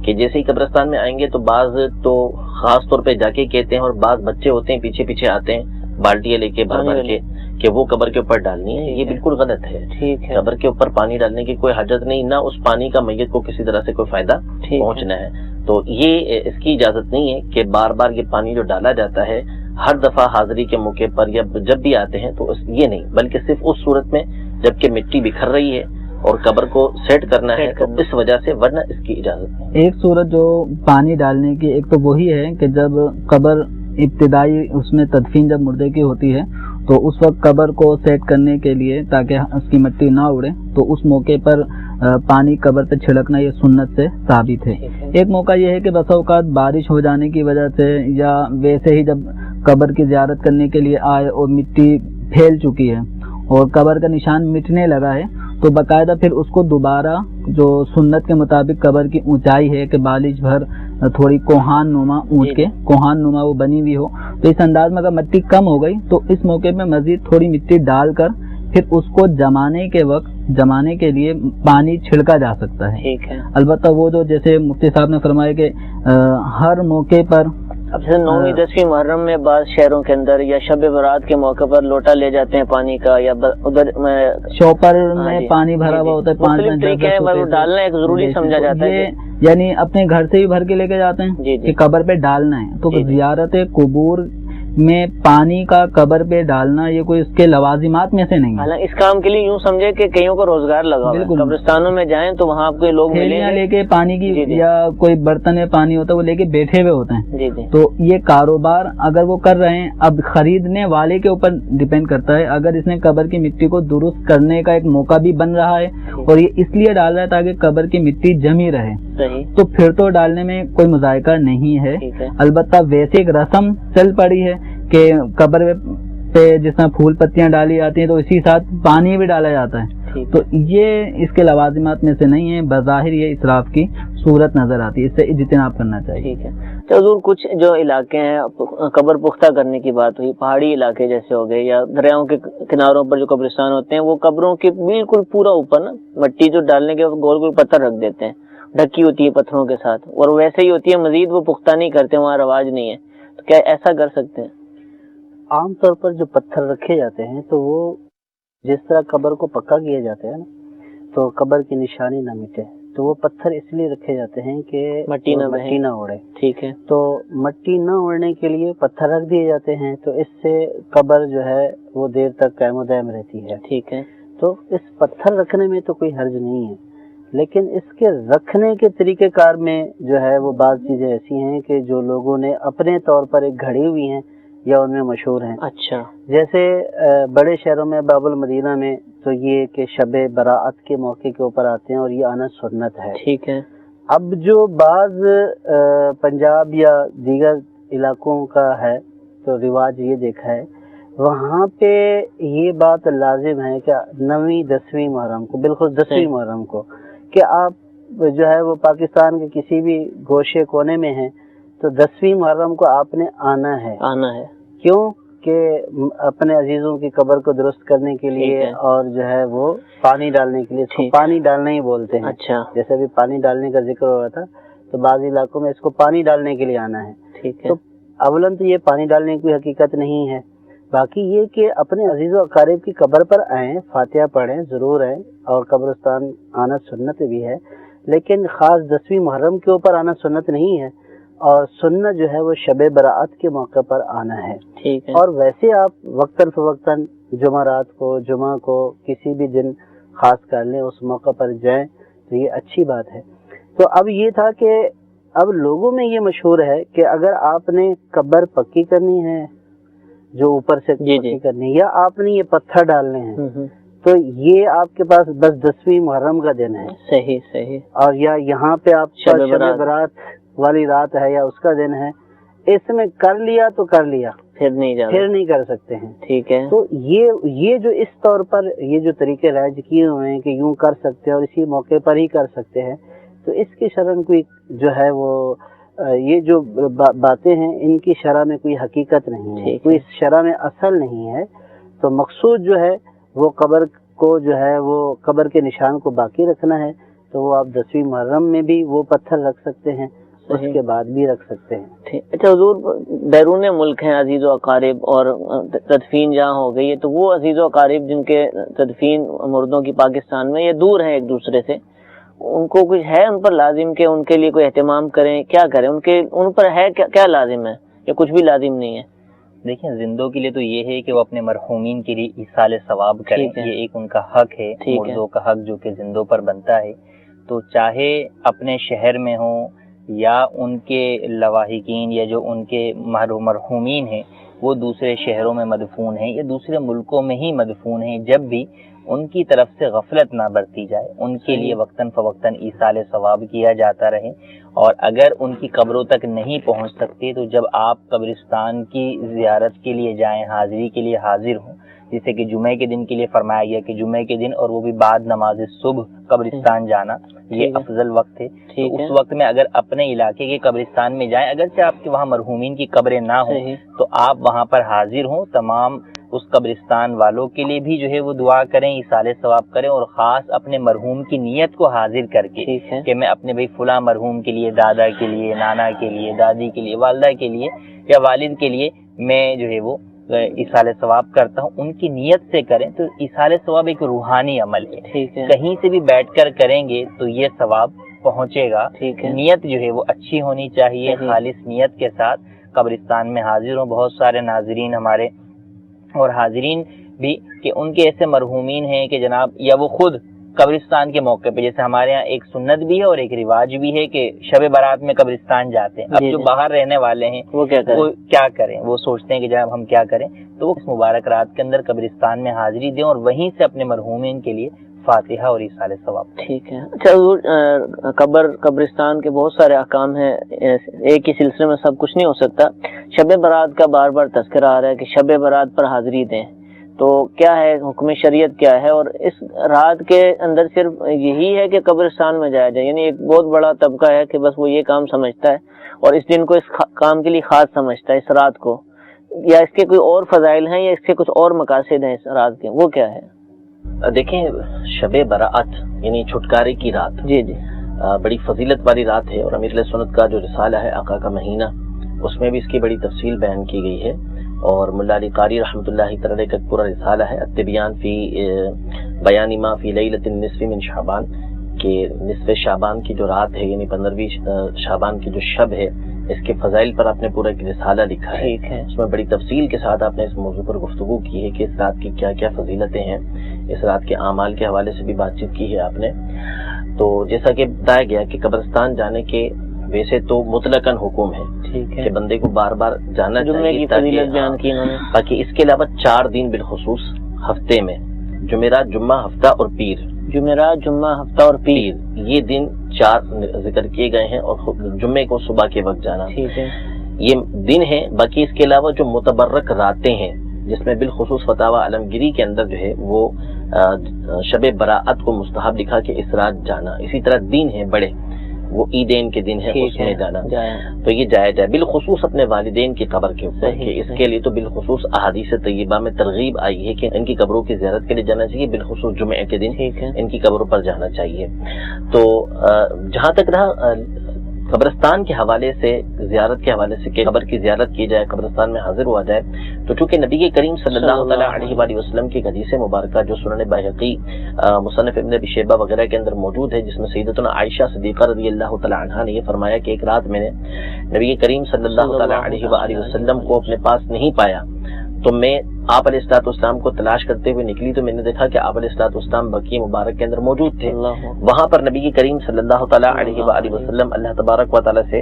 کہ جیسے ہی قبرستان میں آئیں گے تو بعض تو خاص طور پہ جا کے کہتے ہیں، اور بعض بچے ہوتے ہیں پیچھے پیچھے آتے ہیں بالٹیاں لے کے بھر کے کہ وہ قبر کے اوپر ڈالنی ہے، یہ بالکل غلط ہے۔ قبر کے اوپر پانی ڈالنے کی کوئی حاجت نہیں، نہ اس پانی کا میت کو کسی طرح سے کوئی فائدہ پہنچنا ہے، تو یہ اس کی اجازت نہیں ہے کہ بار بار یہ پانی جو ڈالا جاتا ہے ہر دفعہ حاضری کے موقع پر یا جب بھی آتے ہیں تو یہ نہیں، بلکہ صرف اس صورت میں جبکہ مٹی بکھر رہی ہے اور قبر کو سیٹ کرنا ہے تو اس وجہ سے، ورنہ اس کی اجازت نہیں۔ ایک صورت جو پانی ڈالنے کی، ایک تو وہی ہے کہ جب قبر ابتدائی اس میں تدفین جب مردے کی ہوتی ہے تو اس وقت قبر کو سیٹ کرنے کے لیے تاکہ اس کی مٹی نہ اڑے تو اس موقع پر پانی قبر پہ چھڑکنا یہ سنت سے ثابت ہے۔ ایک موقع یہ ہے کہ بس اوقات بارش ہو جانے کی وجہ سے یا ویسے ہی جب قبر کی زیارت کرنے کے لیے آئے اور مٹی پھیل چکی ہے اور قبر کا نشان مٹنے لگا ہے تو باقاعدہ پھر اس کو دوبارہ جو سنت کے مطابق قبر کی اونچائی ہے کہ بالش بھر تھوڑی کوہان نما اونٹ کے کوہان نما وہ بنی ہوئی ہو، تو اس انداز میں اگر مٹی کم ہو گئی تو اس موقع میں مزید تھوڑی مٹی ڈال کر پھر اس کو جمانے کے لیے پانی چھڑکا جا سکتا ہے۔ البتہ وہ جو جیسے مفتی صاحب نے فرمایا کہ ہر موقع پر، اب جیسے 9ویں 10ویں محرم میں بعض شہروں کے اندر یا شب برات کے موقع پر لوٹا لے جاتے ہیں پانی کا، یا ادھر شوپر میں پانی بھرا ہوا ہوتا ہے، پانی ڈالنا ایک ضروری سمجھا جاتا ہے، یعنی اپنے گھر سے ہی بھر کے لے کے جاتے ہیں کہ قبر پہ ڈالنا ہے، تو زیارت قبور میں پانی کا قبر پہ ڈالنا یہ کوئی اس کے لوازمات میں سے نہیں ہے۔ اس کام کے لیے یوں سمجھے کہ کئیوں کو روزگار لگا ہوا ہے، قبرستانوں میں جائیں تو وہاں آپ کو لوگ ملیں لے کے پانی کی یا کوئی برتن میں پانی ہوتا ہے وہ لے کے بیٹھے ہوئے ہوتے ہیں، تو یہ کاروبار اگر وہ کر رہے ہیں، اب خریدنے والے کے اوپر ڈیپینڈ کرتا ہے، اگر اس نے قبر کی مٹی کو درست کرنے کا ایک موقع بھی بن رہا ہے اور یہ اس لیے ڈال رہا ہے تاکہ قبر کی مٹی جمی رہے تو پھر تو ڈالنے میں کوئی مذائقہ نہیں ہے۔ البتہ ویسے ایک رسم چل پڑی ہے کہ قبر پہ جس طرح پھول پتیاں ڈالی جاتی ہیں تو اسی ساتھ پانی بھی ڈالا جاتا ہے، تو یہ اس کے لوازمات میں سے نہیں ہے، بظاہر یہ اسراف کی صورت نظر آتی ہے، اس سے اجتناب کرنا چاہیے۔ تو حضور کچھ جو علاقے ہیں قبر پختہ کرنے کی بات ہوئی، پہاڑی علاقے جیسے ہو گئے یا دریاؤں کے کناروں پر جو قبرستان ہوتے ہیں وہ قبروں کے بالکل پورا اوپر نا مٹی جو ڈالنے کے گول گول پتھر رکھ دیتے ہیں، ڈھکی ہوتی ہے پتھروں کے ساتھ، اور ویسے ہی ہوتی ہے، مزید وہ پختہ نہیں کرتے، وہاں رواج نہیں ہے، تو کیا ایسا کر سکتے ہیں؟ عام طور پر جو پتھر رکھے جاتے ہیں تو وہ جس طرح قبر کو پکا کیا جاتا ہے نا تو قبر کی نشانی نہ مٹے، تو وہ پتھر اس لیے رکھے جاتے ہیں کہ مٹی نہ اڑے. ٹھیک ہے. تو مٹی نہ اڑنے کے لیے پتھر رکھ دیے جاتے ہیں, تو اس سے قبر جو ہے وہ دیر تک قائم و دائم رہتی ہے. ٹھیک ہے. تو اس پتھر رکھنے میں تو کوئی حرج نہیں ہے, لیکن اس کے رکھنے کے طریقہ کار میں جو ہے وہ بعض چیزیں ایسی ہیں کہ جو لوگوں نے اپنے طور پر ایک گھڑی ہوئی ہیں یا ان میں مشہور ہیں. اچھا. جیسے بڑے شہروں میں باب المدینہ میں تو یہ کہ شب براءت کے موقع کے اوپر آتے ہیں اور یہ آنا سنت ہے. ٹھیک ہے. اب جو بعض پنجاب یا دیگر علاقوں کا ہے تو رواج یہ دیکھا ہے, وہاں پہ یہ بات لازم ہے کہ 9ویں 10ویں محرم کو, بالکل 10ویں محرم کو, کہ آپ جو ہے وہ پاکستان کے کسی بھی گوشے کونے میں ہیں تو 10ویں محرم کو آپ نے آنا ہے. کیوں کہ اپنے عزیزوں کی قبر کو درست کرنے کے لیے اور جو ہے وہ پانی ڈالنے کے لیے, اس کو پانی ڈالنا ہی بولتے ہیں. اچھا. جیسے ابھی پانی ڈالنے کا ذکر ہو رہا تھا تو بعض علاقوں میں اس کو پانی ڈالنے کے لیے آنا ہے. ٹھیک ہے. تو اولن تو یہ پانی ڈالنے کی حقیقت نہیں ہے, باقی یہ کہ اپنے عزیز و اقارب کی قبر پر آئیں, فاتحہ پڑھیں, ضرور ہے, اور قبرستان آنا سنت بھی ہے, لیکن خاص 10ویں محرم کے اوپر آنا سنت نہیں ہے, اور سنت جو ہے وہ شب براءت کے موقع پر آنا ہے. ٹھیک ہے. اور ویسے آپ وقتاً فوقتاً جمعرات کو, جمعہ کو, کسی بھی دن خاص کر لیں, اس موقع پر جائیں تو یہ اچھی بات ہے. تو اب یہ تھا کہ اب لوگوں میں یہ مشہور ہے کہ اگر آپ نے قبر پکی کرنی ہے, جو اوپر سے پکی کرنی ہے, یا آپ نے یہ پتھر ڈالنے ہیں, تو یہ آپ کے پاس بس 10ویں محرم کا دن ہے. صحیح. اور یا یہاں پہ آپ شب برات والی رات ہے یا اس کا دن ہے, اس میں کر لیا تو کر لیا, پھر نہیں کر سکتے ہیں. ٹھیک ہے. تو یہ جو اس طور پر یہ جو طریقے رائج کیے ہوئے ہیں کہ یوں کر سکتے ہیں اور اسی موقع پر ہی کر سکتے ہیں, تو اس کی شرح کوئی جو ہے وہ یہ جو باتیں ہیں ان کی شرح میں کوئی حقیقت نہیں ہے, کوئی شرح میں اصل نہیں ہے. تو مقصود جو ہے وہ قبر کو جو ہے وہ قبر کے نشان کو باقی رکھنا ہے, تو وہ آپ 10ویں محرم میں بھی وہ پتھر رکھ سکتے ہیں, اس کے بعد بھی رکھ سکتے ہیں. اچھا حضور, بیرون ملک ہیں عزیز و اقارب اور تدفین جہاں ہو گئی ہے, تو وہ عزیز و اقارب جن کے تدفین مردوں کی پاکستان میں, یہ دور ہیں ایک دوسرے سے, ان کو کچھ ہے ان پر لازم کہ ان کے لیے کوئی اہتمام کریں, کیا کریں ان پر ہے کیا لازم ہے یا کچھ بھی لازم نہیں ہے؟ دیکھیں, زندوں کے لیے تو یہ ہے کہ وہ اپنے مرحومین کے لیے ایصال ثواب کریں, یہ ایک ان کا حق ہے, مردوں کا حق جو کہ زندوں پر بنتا ہے. تو چاہے اپنے شہر میں ہوں یا ان کے لواحقین یا جو ان کے مرحومین ہیں وہ دوسرے شہروں میں مدفون ہیں یا دوسرے ملکوں میں ہی مدفون ہیں, جب بھی ان کی طرف سے غفلت نہ برتی جائے, ان کے لیے وقتاً فوقتاً ایصال ثواب کیا جاتا رہے. اور اگر ان کی قبروں تک نہیں پہنچ سکتے تو جب آپ قبرستان کی زیارت کے لیے جائیں, حاضری کے لیے حاضر ہوں, جیسے کہ جمعے کے دن کے لیے فرمایا گیا کہ جمعے کے دن اور وہ بھی بعد نماز صبح قبرستان جانا یہ افضل وقت ہے. تو اس وقت میں اگر اپنے علاقے کے قبرستان میں جائیں, اگرچہ آپ کے وہاں مرحومین کی قبریں نہ ہوں, تو آپ وہاں پر حاضر ہوں, تمام اس قبرستان والوں کے لیے بھی جو ہے وہ دعا کریں, ایصال ثواب کریں, اور خاص اپنے مرحوم کی نیت کو حاضر کر کے کہ میں اپنے بھائی فلاں مرحوم کے لیے, دادا کے لیے, نانا کے لیے, دادی کے لیے, والدہ کے لیے یا والد کے لیے میں جو ہے وہ ایصال ثواب کرتا ہوں, ان کی نیت سے کریں. تو ایصال ثواب ایک روحانی عمل ہے, کہیں سے بھی بیٹھ کر کریں گے تو یہ ثواب پہنچے گا. نیت جو ہے وہ اچھی ہونی چاہیے, خالص نیت کے ساتھ قبرستان میں حاضر ہوں. بہت سارے ناظرین ہمارے اور حاضرین بھی کہ ان کے ایسے مرحومین ہیں کہ جناب یا وہ خود قبرستان کے موقع پہ, جیسے ہمارے ہاں ایک سنت بھی ہے اور ایک رواج بھی ہے کہ شب برات میں قبرستان جاتے ہیں. اب جو باہر رہنے والے ہیں وہ کیا کریں, وہ سوچتے ہیں کہ جناب ہم کیا کریں, تو وہ اس مبارک رات کے اندر قبرستان میں حاضری دیں اور وہیں سے اپنے مرحومین کے لیے فاتحہ اور ایصال ثواب. ٹھیک ہے. اچھا حضور, قبرستان کے بہت سارے احکام ہیں, ایک ہی سلسلے میں سب کچھ نہیں ہو سکتا. شب برات کا بار بار تذکرہ آ رہا ہے کہ شب برات پر حاضری دیں, تو کیا ہے حکم شریعت کیا ہے؟ اور اس رات کے اندر صرف یہی ہے کہ قبرستان میں جایا جائے, یعنی ایک بہت بڑا طبقہ ہے کہ بس وہ یہ کام سمجھتا ہے اور اس دن کو اس کام کے لیے خاص سمجھتا ہے, اس رات کو, یا اس کے کوئی اور فضائل ہیں یا اس کے کچھ اور مقاصد ہیں اس رات کے, وہ کیا ہے؟ دیکھیں, شب براءت یعنی چھٹکارے کی رات بڑی فضیلت والی رات ہے, اور امیر علیہ سنت کا جو رسالہ ہے آقا کا مہینہ, اس میں بھی اس کی بڑی تفصیل بیان کی گئی ہے. اور ملا علی قاری رحمۃ اللہ تعالی کا پورا رسالہ ہے التبیان فی بیان ما فی لیلۃ النصف من شعبان, کہ نصف شعبان کی جو رات ہے یعنی 15ویں شعبان کی جو شب ہے اس کے فضائل پر آپ نے پورا ایک رسالہ لکھا ہے. اس میں بڑی تفصیل کے ساتھ آپ نے اس موضوع پر گفتگو کی ہے کہ اس رات کی کیا کیا فضیلتیں ہیں, اس رات کے اعمال کے حوالے سے بھی بات چیت کی ہے آپ نے. تو جیسا کہ بتایا گیا کہ قبرستان جانے کے ویسے تو مطلقاً حکم ہے کہ بندے کو بار بار جانا چاہیے, باقی اس کے علاوہ 4 دن بالخصوص ہفتے میں, جمعرات, جمعہ, ہفتہ اور پیر, جمعرات, جمعہ, ہفتہ اور پیر, یہ دن 4 ذکر کیے گئے ہیں, اور جمعے کو صبح کے وقت جانا یہ دن ہے. باقی اس کے علاوہ جو متبرک راتیں ہیں جس میں بالخصوص فتاوی عالمگیری کے اندر جو ہے وہ شب براءت کو مستحب لکھا کہ اس رات جانا. اسی طرح دن ہے بڑے, وہ عیدین کے دن ہے, اس میں جانا تو یہ جائز ہے, بالخصوص اپنے والدین کی قبر کے اوپر, کہ اس کے لیے تو بالخصوص احادیث طیبہ میں ترغیب آئی ہے کہ ان کی قبروں کی زیارت کے لیے جانا چاہیے, بالخصوص جمعے کے دن ان کی قبروں پر جانا چاہیے. تو جہاں تک رہا قبرستان کے حوالے سے, زیارت کے حوالے سے کہ قبر کی زیارت کی جائے, قبرستان میں حاضر ہوا جائے, تو چونکہ نبی کریم صلی اللہ تعالیٰ علیہ وآلہ وسلم کی حدیث مبارکہ جو سنن بہقی, مصنف ابن ابی شیبہ وغیرہ کے اندر موجود ہے, جس میں سیدتنا عائشہ صدیقہ رضی اللہ تعالیٰ عنہا نے یہ فرمایا کہ ایک رات میں نے نبی کریم صلی اللہ تعالیٰ علیہ وآلہ وسلم کو اپنے پاس نہیں پایا, تو میں آپ علیہ الصلوۃ والسلام کو تلاش کرتے ہوئے نکلی, تو میں نے دیکھا کہ آپ علیہ الصلوۃ والسلام بقیع مبارک کے اندر موجود تھے. وہاں پر نبی کریم صلی اللہ تعالیٰ علیہ وآلہ وسلم اللہ تبارک و تعالیٰ سے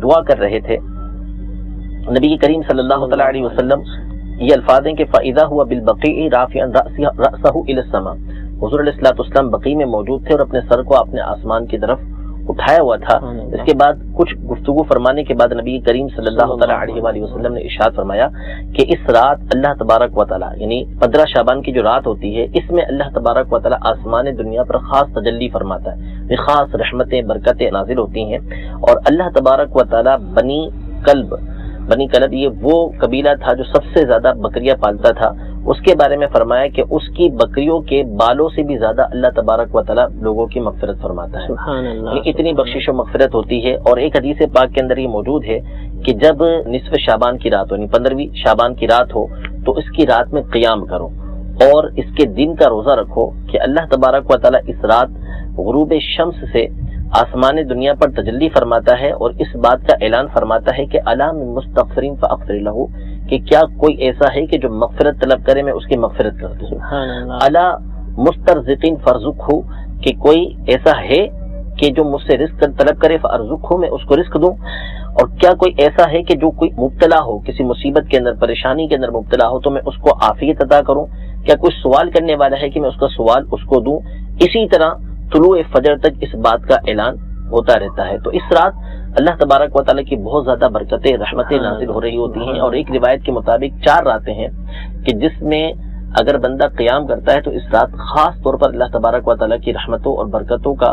دعا کر رہے تھے. نبی کریم صلی اللہ تعالیٰ علیہ وسلم یہ الفاظ ہیں کہ فَإِذَا هُوَ بِالْبَقِيعِ رَافِعًا رَأْسَهُ إِلَى السَّمَاءِ, حضور علیہ الصلوۃ والسلام بقیع میں موجود تھے اور اپنے سر کو اپنے آسمان کی طرف اٹھایا ہوا تھا. اس کے بعد کچھ گفتگو فرمانے کے بعد نبی کریم صلی اللہ تعالیٰ علیہ وآلہ وسلم نے ارشاد فرمایا کہ اس رات اللہ تبارک و تعالیٰ یعنی 15 شعبان کی جو رات ہوتی ہے, اس میں اللہ تبارک و تعالیٰ آسمان دنیا پر خاص تجلی فرماتا ہے, خاص رحمتیں برکتیں نازل ہوتی ہیں. اور اللہ تبارک و تعالیٰ بنی کلب یہ وہ قبیلہ تھا جو سب سے زیادہ بکریاں پالتا تھا, اس کے بارے میں فرمایا کہ اس کی بکریوں کے بالوں سے بھی زیادہ اللہ تبارک و تعالیٰ لوگوں کی مغفرت فرماتا ہے. یہ اتنی بخشش و مغفرت ہوتی ہے. اور ایک حدیث پاک کے اندر یہ موجود ہے کہ جب نصف شعبان کی رات ہو, یعنی 15ویں شعبان کی رات ہو, تو اس کی رات میں قیام کرو اور اس کے دن کا روزہ رکھو کہ اللہ تبارک و تعالیٰ اس رات غروب شمس سے آسمان دنیا پر تجلی فرماتا ہے اور اس بات کا اعلان فرماتا ہے کہ الا من مستغفرین فاغفر لہ, کہ کیا کوئی ایسا ہے کہ جو مغفرت طلب کرے میں اس کی مغفرت کر دوں. الا مسترزقین فارزقہ, کہ کوئی ایسا ہے کہ جو مجھ سے رزق طلب کرے فارزقہ, میں اس کو رزق دوں. اور کیا کوئی ایسا ہے کہ جو کوئی مبتلا ہو, کسی مصیبت کے اندر, پریشانی کے اندر مبتلا ہو, تو میں اس کو عافیت عطا کروں. کیا کوئی سوال کرنے والا ہے کہ میں اس کا سوال اس کو دوں. اسی طرح طلوع فجر تک اس بات کا اعلان ہوتا رہتا ہے. تو اس رات اللہ تبارک و تعالیٰ کی بہت زیادہ برکتیں, رحمتیں نازل ہو رہی ہوتی ہیں. اور ایک روایت کے مطابق 4 راتیں ہیں کہ جس میں اگر بندہ قیام کرتا ہے تو اس رات خاص طور پر اللہ تبارک و تعالیٰ کی رحمتوں اور برکتوں کا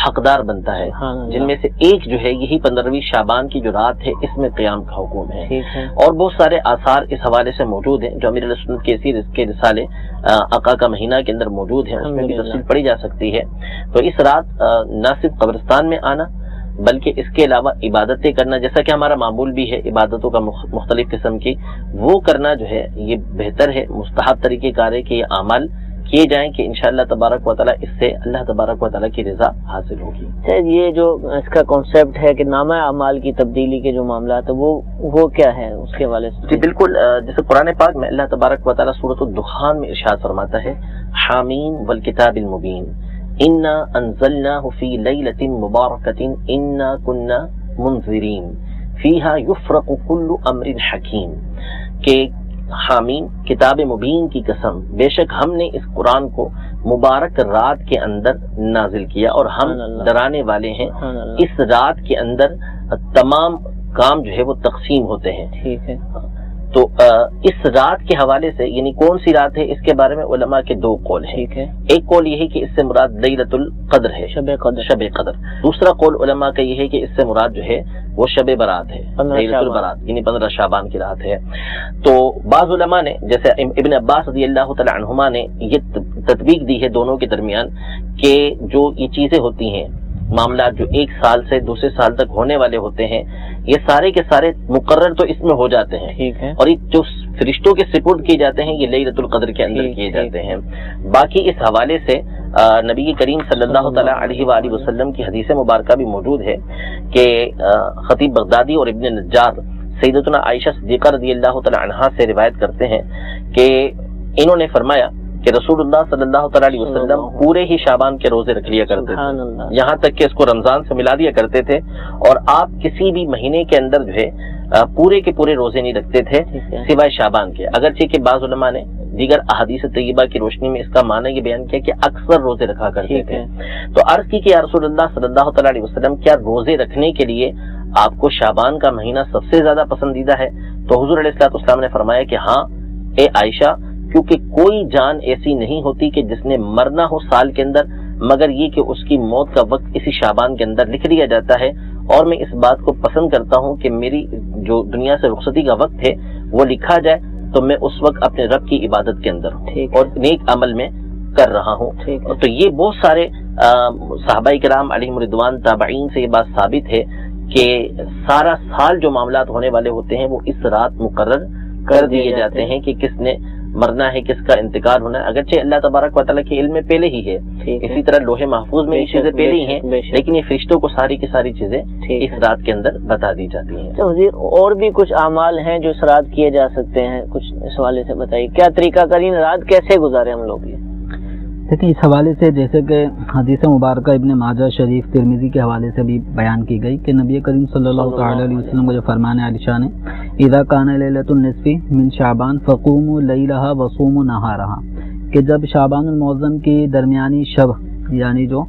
حقدار بنتا ہے, جن میں سے ایک جو ہے یہی 15ویں شعبان کی جو رات ہے, اس میں قیام کا حکم ہے. اور بہت سارے آثار اس حوالے سے موجود ہیں جو امیر علیہ سنت کے اس کے رسالے آقا کا مہینہ کے اندر موجود ہیں, اس میں بھی تفصیل پڑھی جا سکتی ہے. تو اس رات نہ صرف قبرستان میں آنا بلکہ اس کے علاوہ عبادتیں کرنا, جیسا کہ ہمارا معمول بھی ہے عبادتوں کا مختلف قسم کی, وہ کرنا جو ہے یہ بہتر ہے, مستحب طریقہ کار ہے کہ یہ اعمال کیے جائیں کہ انشاءاللہ تبارک و تعالیٰ اس سے اللہ تبارک و تعالیٰ کی رضا حاصل ہوگی. یہ جو اس کا کانسیپٹ ہے کہ نامہ اعمال کی تبدیلی کے جو معاملات ہیں وہ کیا ہے اس کے حوالے سے؟ جی بالکل, جیسے قرآن پاک میں اللہ تبارک و تعالیٰ سورۃ الدخان میں ارشاد فرماتا ہے حامیم والکتاب المبین انا انزلناہ فی لیلۃ مبارکۃ انا کنا منذرین فیہا یفرق کل امر حکیم, کہ حامیم کتاب مبین کی قسم, بے شک ہم نے اس قرآن کو مبارک رات کے اندر نازل کیا اور ہم ڈرانے والے ہیں. اس رات کے اندر تمام کام جو ہے وہ تقسیم ہوتے ہیں. ٹھیک ہے, تو اس رات کے حوالے سے یعنی کون سی رات ہے, اس کے بارے میں علماء کے 2 قول ہیں. ایک قول یہ ہے کہ اس سے مراد لیلۃ القدر ہے, شب قدر. دوسرا قول علماء کا یہ ہے کہ اس سے مراد جو ہے وہ شب برات ہے, لیلۃ البرات, یعنی 15 شعبان کی رات ہے. تو بعض علماء نے جیسے ابن عباس رضی اللہ تعالی عنہما نے یہ تطبیق دی ہے دونوں کے درمیان کہ جو یہ چیزیں ہوتی ہیں, معاملات جو 1 سال سے دوسرے سال تک ہونے والے ہوتے ہیں, یہ سارے کے سارے مقرر تو اس میں ہو جاتے ہیں, اور یہ جو فرشتوں کے سپرد کیے جاتے ہیں یہ لیلۃ القدر کے اندر کیے جاتے ہیں. باقی اس حوالے سے نبی کریم صلی اللہ تعالیٰ علیہ وآلہ وسلم کی حدیث مبارکہ بھی موجود ہے کہ خطیب بغدادی اور ابن نجار سیدتنا عائشہ صدیقہ رضی اللہ تعالیٰ عنہا سے روایت کرتے ہیں کہ انہوں نے فرمایا کہ رسول اللہ صلی اللہ تعالیٰ علیہ وسلم پورے ہی شعبان کے روزے رکھ لیا کرتے تھے، یہاں تک کہ اس کو رمضان سے ملا دیا کرتے تھے، اور آپ کسی بھی مہینے کے اندر جو ہے پورے کے پورے روزے نہیں رکھتے تھے سوائے شعبان کے، اگرچہ کہ بعض علماء نے دیگر احادیث طیبہ کی روشنی میں اس کا معنی یہ بیان کیا کہ اکثر روزے رکھا کرتے تھے۔ تو عرض کی کہ یا رسول اللہ صلی اللہ تعالیٰ علیہ وسلم کیا روزے رکھنے کے لیے آپ کو شعبان کا مہینہ سب سے زیادہ پسندیدہ ہے؟ تو حضور علیہ الصلوۃ والسلام نے فرمایا کہ ہاں اے عائشہ، کیونکہ کوئی جان ایسی نہیں ہوتی کہ جس نے مرنا ہو سال کے اندر مگر یہ کہ اس کی موت کا وقت اسی شعبان کے اندر لکھ دیا جاتا ہے، اور میں اس بات کو پسند کرتا ہوں کہ میری جو دنیا سے رخصتی کا وقت ہے وہ لکھا جائے تو میں اس وقت اپنے رب کی عبادت کے اندر ہوں اور نیک عمل میں کر رہا ہوں۔ تو یہ بہت سارے صحابہ کرام علیہم رضوان تابعین سے یہ بات ثابت ہے کہ سارا سال جو معاملات ہونے والے ہوتے ہیں وہ اس رات مقرر کر دیے جاتے ہیں کہ کس نے مرنا ہے، کس کا انتقال ہونا ہے، اگرچہ اللہ تبارک و تعالیٰ کے علم میں پہلے ہی ہے، اسی طرح لوح محفوظ میں یہ چیزیں پہلے ہی ہیں، لیکن یہ فرشتوں کو ساری کی ساری چیزیں اس رات کے اندر بتا دی جاتی ہیں۔ تو حضور اور بھی کچھ اعمال ہیں جو اس رات کیے جا سکتے ہیں، کچھ اس حوالے سے بتائیے، کیا طریقہ کار رات کیسے گزارے ہم لوگ؟ لیکن اس حوالے سے جیسے کہ حدیث مبارکہ ابن ماجہ شریف ترمذی کے حوالے سے بھی بیان کی گئی کہ نبی کریم صلی اللہ تعالی علیہ وسلم کو جو فرمان عائشہ شان ہے اذا کان لیلۃ النصف من شعبان فقوموا لیلھا وصوموا نہارھا، کہ جب شعبان المعظم کی درمیانی شب یعنی جو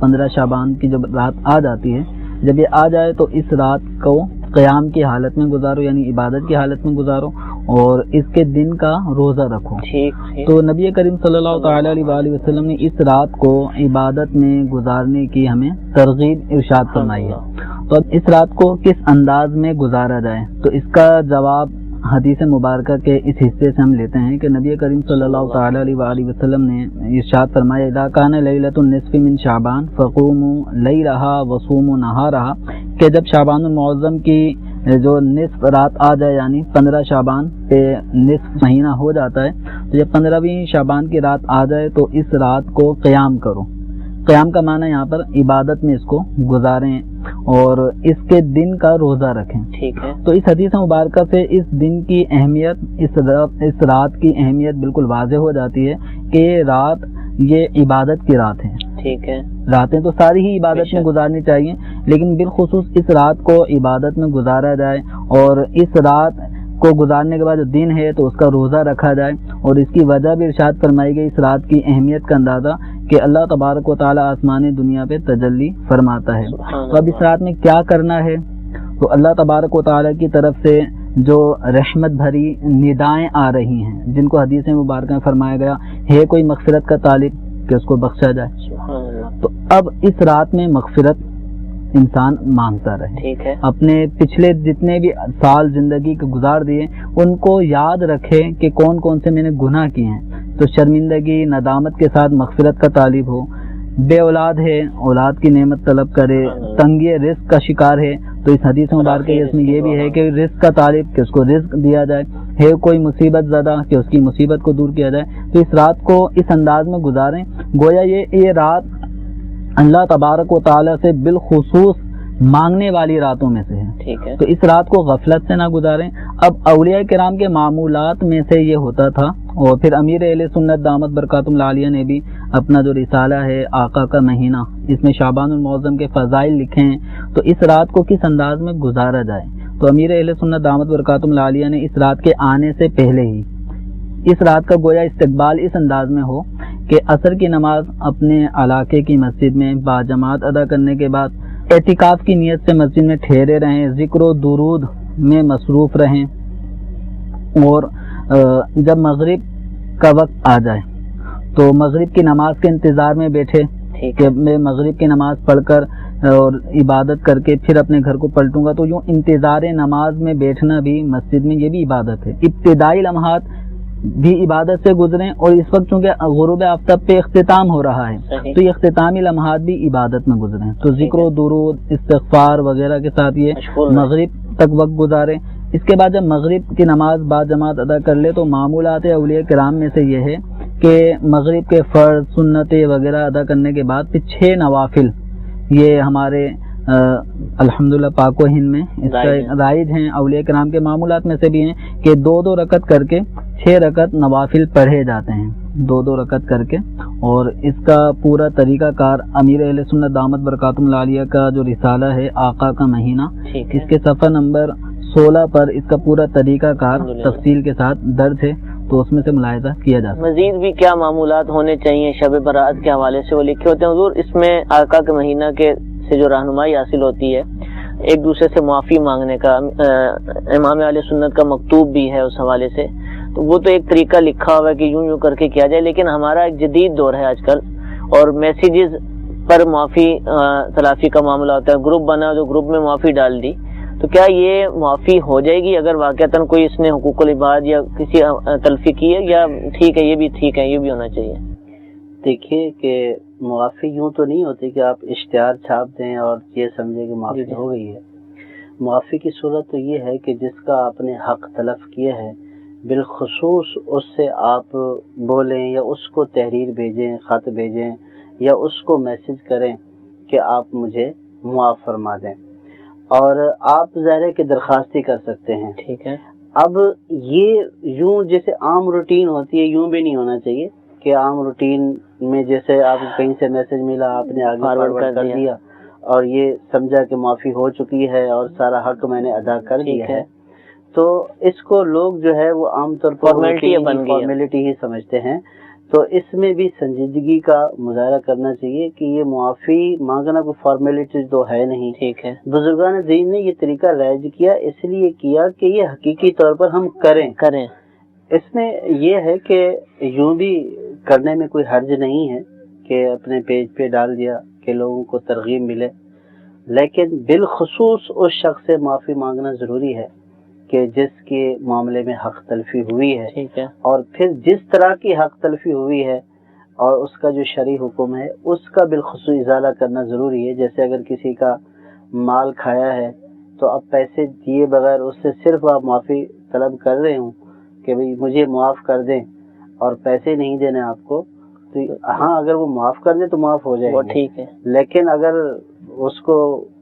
15 شعبان کی جب رات آ جاتی ہے، جب یہ آ جائے تو اس رات کو قیام کی حالت میں گزارو یعنی عبادت کی حالت میں گزارو اور اس کے دن کا روزہ رکھو۔ تو نبی کریم صلی اللہ تعالی علیہ وآلہ وسلم نے اس رات کو عبادت میں گزارنے کی ہمیں ترغیب ارشاد فرمائی ہے۔ تو اب اس رات کو کس انداز میں گزارا جائے، تو اس کا جواب حدیث مبارکہ کے اس حصے سے ہم لیتے ہیں کہ نبی کریم صلی اللہ تعالی علیہ وآلہ وسلم نے ارشاد فرمایا اذا کان لیلۃ النصف من شعبان فقوموا لیلھا وصوموا نہارھا، کہ جب شعبان المعظم کی جو نصف رات آ جائے یعنی 15 شعبان پہ نصف مہینہ ہو جاتا ہے، تو جب 15ویں شعبان کی رات آ جائے تو اس رات کو قیام کرو۔ قیام کا معنی یہاں پر عبادت میں اس کو گزاریں اور اس کے دن کا روزہ رکھیں۔ ٹھیک ہے، تو اس حدیث مبارکہ سے اس دن کی اہمیت، اس رات کی اہمیت بالکل واضح ہو جاتی ہے کہ یہ رات یہ عبادت کی رات ہے۔ ٹھیک ہے، راتیں تو ساری ہی عبادت میں گزارنی چاہیے، لیکن بالخصوص اس رات کو عبادت میں گزارا جائے اور اس رات کو گزارنے کے بعد جو دن ہے تو اس کا روزہ رکھا جائے، اور اس کی وجہ بھی ارشاد فرمائی گئی اس رات کی اہمیت کا اندازہ کہ اللہ تبارک و تعالیٰ آسمانی دنیا پہ تجلی فرماتا ہے۔ تو اب اس رات میں کیا کرنا ہے، تو اللہ تبارک و تعالیٰ کی طرف سے جو رحمت بھری ندائیں آ رہی ہیں جن کو حدیث مبارکہ میں فرمایا گیا ہے کوئی مغفرت کا طالب کہ اس کو بخشا جائے، تو اب اس رات میں مغفرت انسان مانگتا رہے۔ ٹھیک ہے، اپنے پچھلے جتنے بھی سال زندگی کے گزار دیے ان کو یاد رکھے کہ کون کون سے میں نے گناہ کیے ہیں، تو شرمندگی ندامت کے ساتھ مغفرت کا طالب ہو، بے اولاد ہے اولاد کی نعمت طلب کرے، تنگی رزق کا شکار ہے تو اس حدیث مبارکہ اس میں یہ بھی ہے کہ رزق کا طالب کہ اس کو رزق دیا جائے، ہے کوئی مصیبت زدہ کہ اس کی مصیبت کو دور کیا جائے، تو اس رات کو اس انداز میں گزاریں گویا یہ رات اللہ تبارک و تعالیٰ سے بالخصوص مانگنے والی راتوں میں سے ہے۔ ٹھیک ہے، تو اس رات کو غفلت سے نہ گزاریں۔ اب اولیاء کرام کے معمولات میں سے یہ ہوتا تھا، اور پھر امیر اہل سنت دامت برکاتہم العالیہ نے بھی اپنا جو رسالہ ہے آقا کا مہینہ، اس میں شعبان المعظم کے فضائل لکھے ہیں، تو اس رات کو کس انداز میں گزارا جائے، تو امیر اہل سنت دامت برکاتہم العالیہ نے اس رات کے آنے سے پہلے ہی اس رات کا گویا استقبال اس انداز میں ہو کہ عصر کی نماز اپنے علاقے کی مسجد میں باجماعت ادا کرنے کے بعد اعتکاف کی نیت سے مسجد میں ٹھہرے رہیں، ذکر و درود میں مصروف رہیں، اور جب مغرب کا وقت آ جائے تو مغرب کی نماز کے انتظار میں بیٹھے کہ میں مغرب کی نماز پڑھ کر اور عبادت کر کے پھر اپنے گھر کو پلٹوں گا، تو یوں انتظار نماز میں بیٹھنا بھی مسجد میں یہ بھی عبادت ہے۔ ابتدائی لمحات بھی عبادت سے گزریں، اور اس وقت چونکہ غروب آفتاب پہ اختتام ہو رہا ہے تو یہ اختتامی لمحات بھی عبادت میں گزریں، تو ذکر و درود استغفار وغیرہ کے ساتھ یہ مغرب تک وقت گزاریں۔ اس کے بعد جب مغرب کی نماز با جماعت ادا کر لے تو معمولات اولیاء کرام میں سے یہ ہے کہ مغرب کے فرض سنتیں وغیرہ ادا کرنے کے بعد پھر 6 نوافل یہ ہمارے الحمدللہ پاک و ہند میں اس کا رائج ہیں، اولیاء کرام کے معمولات میں سے بھی ہیں کہ 2 رکعت کر کے 6 رکعت نوافل پڑھے جاتے ہیں، 2 رکعت کر کے. اور اس کا پورا طریقہ کار امیر اہل سنت دامت برکاتہم العالیہ کا جو رسالہ ہے آقا کا مہینہ، اس کے صفحہ نمبر 16 پر اس کا پورا طریقہ کار تفصیل کے ساتھ درج ہے، تو اس میں سے ملاحظہ کیا جا سکتا ہے. مزید بھی کیا معمولات ہونے چاہیے شب برات کے حوالے سے وہ لکھے ہوتے ہیں حضور؟ اس میں آقا کے مہینہ کے سے جو رہنمائی حاصل ہوتی ہے، ایک دوسرے سے معافی مانگنے کا، امام اہل سنت کا مکتوب بھی ہے اس حوالے سے، تو وہ تو ایک طریقہ لکھا ہوا ہے کہ یوں کر کے کیا جائے، لیکن ہمارا ایک جدید دور ہے آج کل اور میسیجز پر معافی تلافی کا معاملہ ہوتا ہے. گروپ بنا تو گروپ میں معافی ڈال دی، تو کیا یہ معافی ہو جائے گی اگر واقعتاً کوئی اس نے حقوق العباد یا کسی تلفی کی ہے، یا ٹھیک ہے یہ بھی ٹھیک ہے، یہ بھی ہونا چاہیے؟ دیکھیے کہ معافی یوں تو نہیں ہوتی کہ آپ اشتہار چھاپ دیں اور یہ سمجھیں کہ معافی ہو گئی ہے. معافی کی صورت تو یہ ہے کہ جس کا آپ نے حق تلف کیا ہے بالخصوص اس سے آپ بولیں یا اس کو تحریر بھیجیں، خط بھیجیں یا اس کو میسج کریں کہ آپ مجھے معاف فرما دیں، اور آپ ظاہر کی درخواست ہی کر سکتے ہیں. ٹھیک ہے. اب یہ یوں جیسے عام روٹین ہوتی ہے یوں بھی نہیں ہونا چاہیے کہ عام روٹین میں جیسے آپ کہیں سے میسج ملا آپ نے آگے فارورڈ کر دیا اور یہ سمجھا کہ معافی ہو چکی ہے اور سارا حق میں نے ادا کر دیا ہے. تو اس کو لوگ جو ہے وہ عام طور پر فارمیلٹی ہی سمجھتے ہیں. تو اس میں بھی سنجیدگی کا مظاہرہ کرنا چاہیے کہ یہ معافی مانگنا کوئی فارمیلٹی تو ہے نہیں. ٹھیک ہے. بزرگان دین نے یہ طریقہ رائج کیا اس لیے کیا کہ یہ حقیقی طور پر ہم کریں. اس میں یہ ہے کہ یوں بھی کرنے میں کوئی حرج نہیں ہے کہ اپنے پیج پہ ڈال دیا کہ لوگوں کو ترغیب ملے، لیکن بالخصوص اس شخص سے معافی مانگنا ضروری ہے کہ جس کے معاملے میں حق تلفی ہوئی ہے. ٹھیک ہے. اور پھر جس طرح کی حق تلفی ہوئی ہے اور اس کا جو شرعی حکم ہے اس کا بالخصوص ازالہ کرنا ضروری ہے. جیسے اگر کسی کا مال کھایا ہے تو اب پیسے دیے بغیر اس سے صرف آپ معافی طلب کر رہے ہوں کہ بھئی مجھے معاف کر دیں اور پیسے نہیں دینے آپ کو، تو ہاں اگر وہ معاف کر دیں تو معاف ہو جائے وہ ٹھیک ہے. لیکن اگر اس کو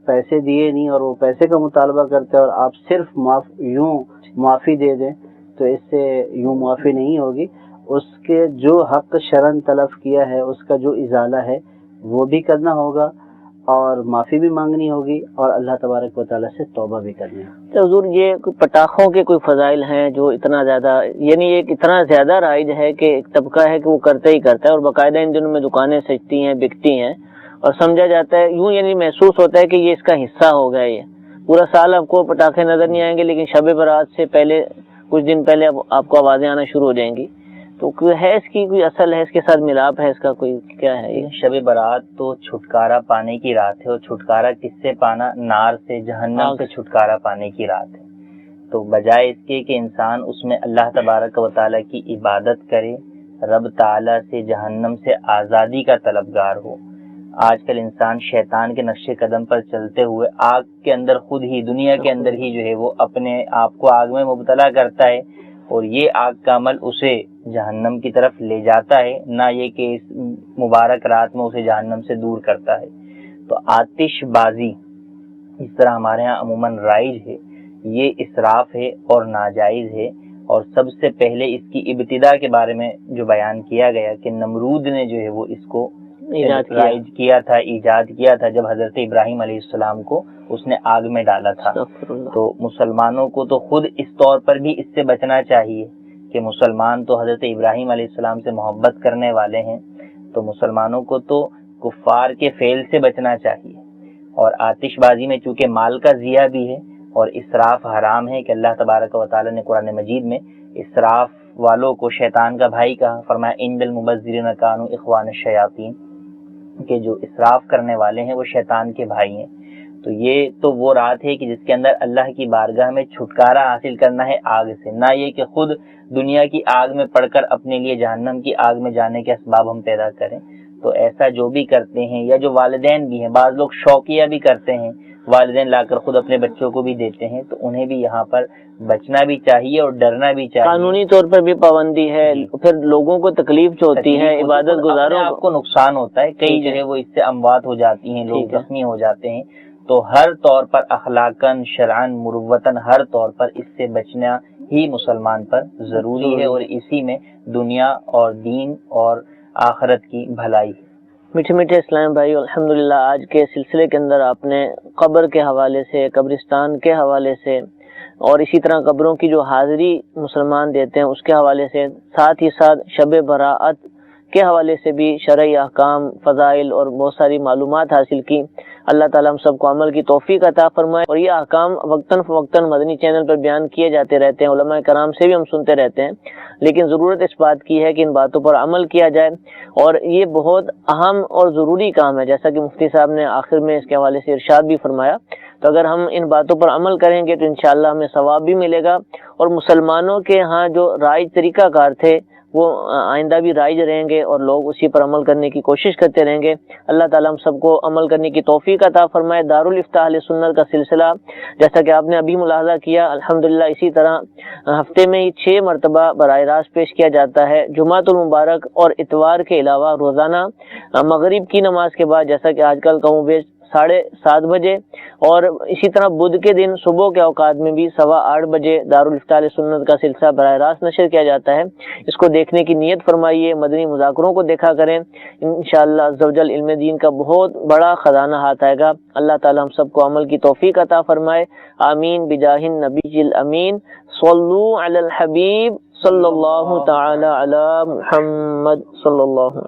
پیسے دیے نہیں اور وہ پیسے کا مطالبہ کرتے اور آپ صرف یوں معافی دے دیں تو اس سے یوں معافی نہیں ہوگی. اس کے جو حق شرعاً تلف کیا ہے اس کا جو ازالہ ہے وہ بھی کرنا ہوگا اور معافی بھی مانگنی ہوگی اور اللہ تبارک و تعالیٰ سے توبہ بھی کرنی ہوگی. تو حضور یہ پٹاخوں کے کوئی فضائل ہیں جو اتنا زیادہ یعنی ایک اتنا زیادہ رائج ہے کہ ایک طبقہ ہے کہ وہ کرتا ہی کرتا ہے اور باقاعدہ ان دنوں میں دکانیں سجتی ہیں بکتی ہیں اور سمجھا جاتا ہے یوں یعنی محسوس ہوتا ہے کہ یہ اس کا حصہ ہو گیا. یہ پورا سال آپ کو پٹاخے نظر نہیں آئیں گے لیکن شب برات سے پہلے کچھ دن پہلے آپ کو آوازیں آنا شروع ہو جائیں گی. تو ہے اس کی کوئی اصل ہے، اس کے ساتھ ملاپ ہے، اس کا کوئی کیا ہے؟ یہ شب برات تو چھٹکارا پانے کی رات ہے اور چھٹکارا کس سے پانا؟ نار سے، جہنم سے چھٹکارا پانے کی رات ہے. تو بجائے اس کے کہ انسان اس میں اللہ تبارک و تعالیٰ کی عبادت کرے، رب تعالیٰ سے جہنم سے آزادی کا طلبگار ہو، آج کل انسان شیطان کے نقش قدم پر چلتے ہوئے آگ کے اندر خود ہی دنیا کے اندر ہی جو ہے وہ اپنے آپ کو آگ میں مبتلا کرتا ہے اور یہ آگ کا عمل اسے جہنم کی طرف لے جاتا ہے، نہ یہ کہ اس مبارک رات میں اسے جہنم سے دور کرتا ہے. تو آتش بازی اس طرح ہمارے ہاں عموماً رائج ہے، یہ اسراف ہے اور ناجائز ہے. اور سب سے پہلے اس کی ابتدا کے بارے میں جو بیان کیا گیا کہ نمرود نے جو ہے وہ اس کو رائج کیا تھا، ایجاد کیا تھا جب حضرت ابراہیم علیہ السلام کو اس نے آگ میں ڈالا تھا. تو مسلمانوں کو تو خود اس طور پر بھی اس سے بچنا چاہیے کہ مسلمان تو حضرت ابراہیم علیہ السلام سے محبت کرنے والے ہیں، تو مسلمانوں کو تو کفار کے فعل سے بچنا چاہیے. اور آتش بازی میں چونکہ مال کا ضیاع بھی ہے اور اسراف حرام ہے کہ اللہ تبارک و تعالیٰ نے قرآن مجید میں اسراف والوں کو شیطان کا بھائی کہا، فرمایا ان المبذرین کانوا اخوان الشیاطین، کہ جو اسراف کرنے والے ہیں وہ شیطان کے بھائی ہیں. تو یہ تو وہ رات ہے کہ جس کے اندر اللہ کی بارگاہ میں چھٹکارا حاصل کرنا ہے آگ سے، نہ یہ کہ خود دنیا کی آگ میں پڑھ کر اپنے لیے جہنم کی آگ میں جانے کے اسباب ہم پیدا کریں. تو ایسا جو بھی کرتے ہیں یا جو والدین بھی ہیں، بعض لوگ شوقیہ بھی کرتے ہیں والدین لا کر خود اپنے بچوں کو بھی دیتے ہیں، تو انہیں بھی یہاں پر بچنا بھی چاہیے اور ڈرنا بھی چاہیے. قانونی طور پر بھی پابندی ہے، پھر لوگوں کو تکلیف جو ہوتی ہے، عبادت گزاروں آپ کو نقصان ہوتا ہے، کئی جو ہے وہ اس سے اموات ہو جاتی ہیں، لوگ زخمی ہو جاتے ہیں. تو ہر طور پر اخلاقاً، شرعاً، مروتاً ہر طور پر اس سے بچنا ہی مسلمان پر ضروری ہے، اور اسی میں دنیا اور دین اور آخرت کی بھلائی. میٹھے میٹھے اسلام بھائی، الحمدللہ آج کے سلسلے کے اندر آپ نے قبر کے حوالے سے، قبرستان کے حوالے سے، اور اسی طرح قبروں کی جو حاضری مسلمان دیتے ہیں اس کے حوالے سے، ساتھ ہی ساتھ شب براءت کے حوالے سے بھی شرعی احکام، فضائل اور بہت ساری معلومات حاصل کی. اللہ تعالیٰ ہم سب کو عمل کی توفیق عطا فرمائے. اور یہ احکام وقتاً فوقتاً مدنی چینل پر بیان کیے جاتے رہتے ہیں، علماء کرام سے بھی ہم سنتے رہتے ہیں، لیکن ضرورت اس بات کی ہے کہ ان باتوں پر عمل کیا جائے، اور یہ بہت اہم اور ضروری کام ہے، جیسا کہ مفتی صاحب نے آخر میں اس کے حوالے سے ارشاد بھی فرمایا. تو اگر ہم ان باتوں پر عمل کریں گے تو انشاءاللہ ہمیں ثواب بھی ملے گا، اور مسلمانوں کے ہاں جو رائج طریقہ کار تھے وہ آئندہ بھی رائج رہیں گے، اور لوگ اسی پر عمل کرنے کی کوشش کرتے رہیں گے. اللہ تعالیٰ ہم سب کو عمل کرنے کی توفیق عطا فرمائے. دارالافتاء اہل سنت کا سلسلہ جیسا کہ آپ نے ابھی ملاحظہ کیا، الحمدللہ اسی طرح ہفتے میں 6 مرتبہ براہ راست پیش کیا جاتا ہے، جمعۃ المبارک اور اتوار کے علاوہ روزانہ مغرب کی نماز کے بعد، جیسا کہ آج کل کم و بیش 7:30 بجے، اور اسی طرح بدھ کے دن صبح کے اوقات میں بھی 8:15 بجے دارالافتاء اہل سنت کا سلسلہ براہ راست نشر کیا جاتا ہے. اس کو دیکھنے کی نیت فرمائیے، مدنی مذاکروں کو دیکھا کریں، انشاءاللہ عز و جل علم دین کا بہت بڑا خزانہ ہاتھ آئے گا. اللہ تعالی ہم سب کو عمل کی توفیق عطا فرمائے. آمین بجاہ النبی الامین. صلو علی الحبیب صلی اللہ تعالی علی محمد صلی اللہ علیہ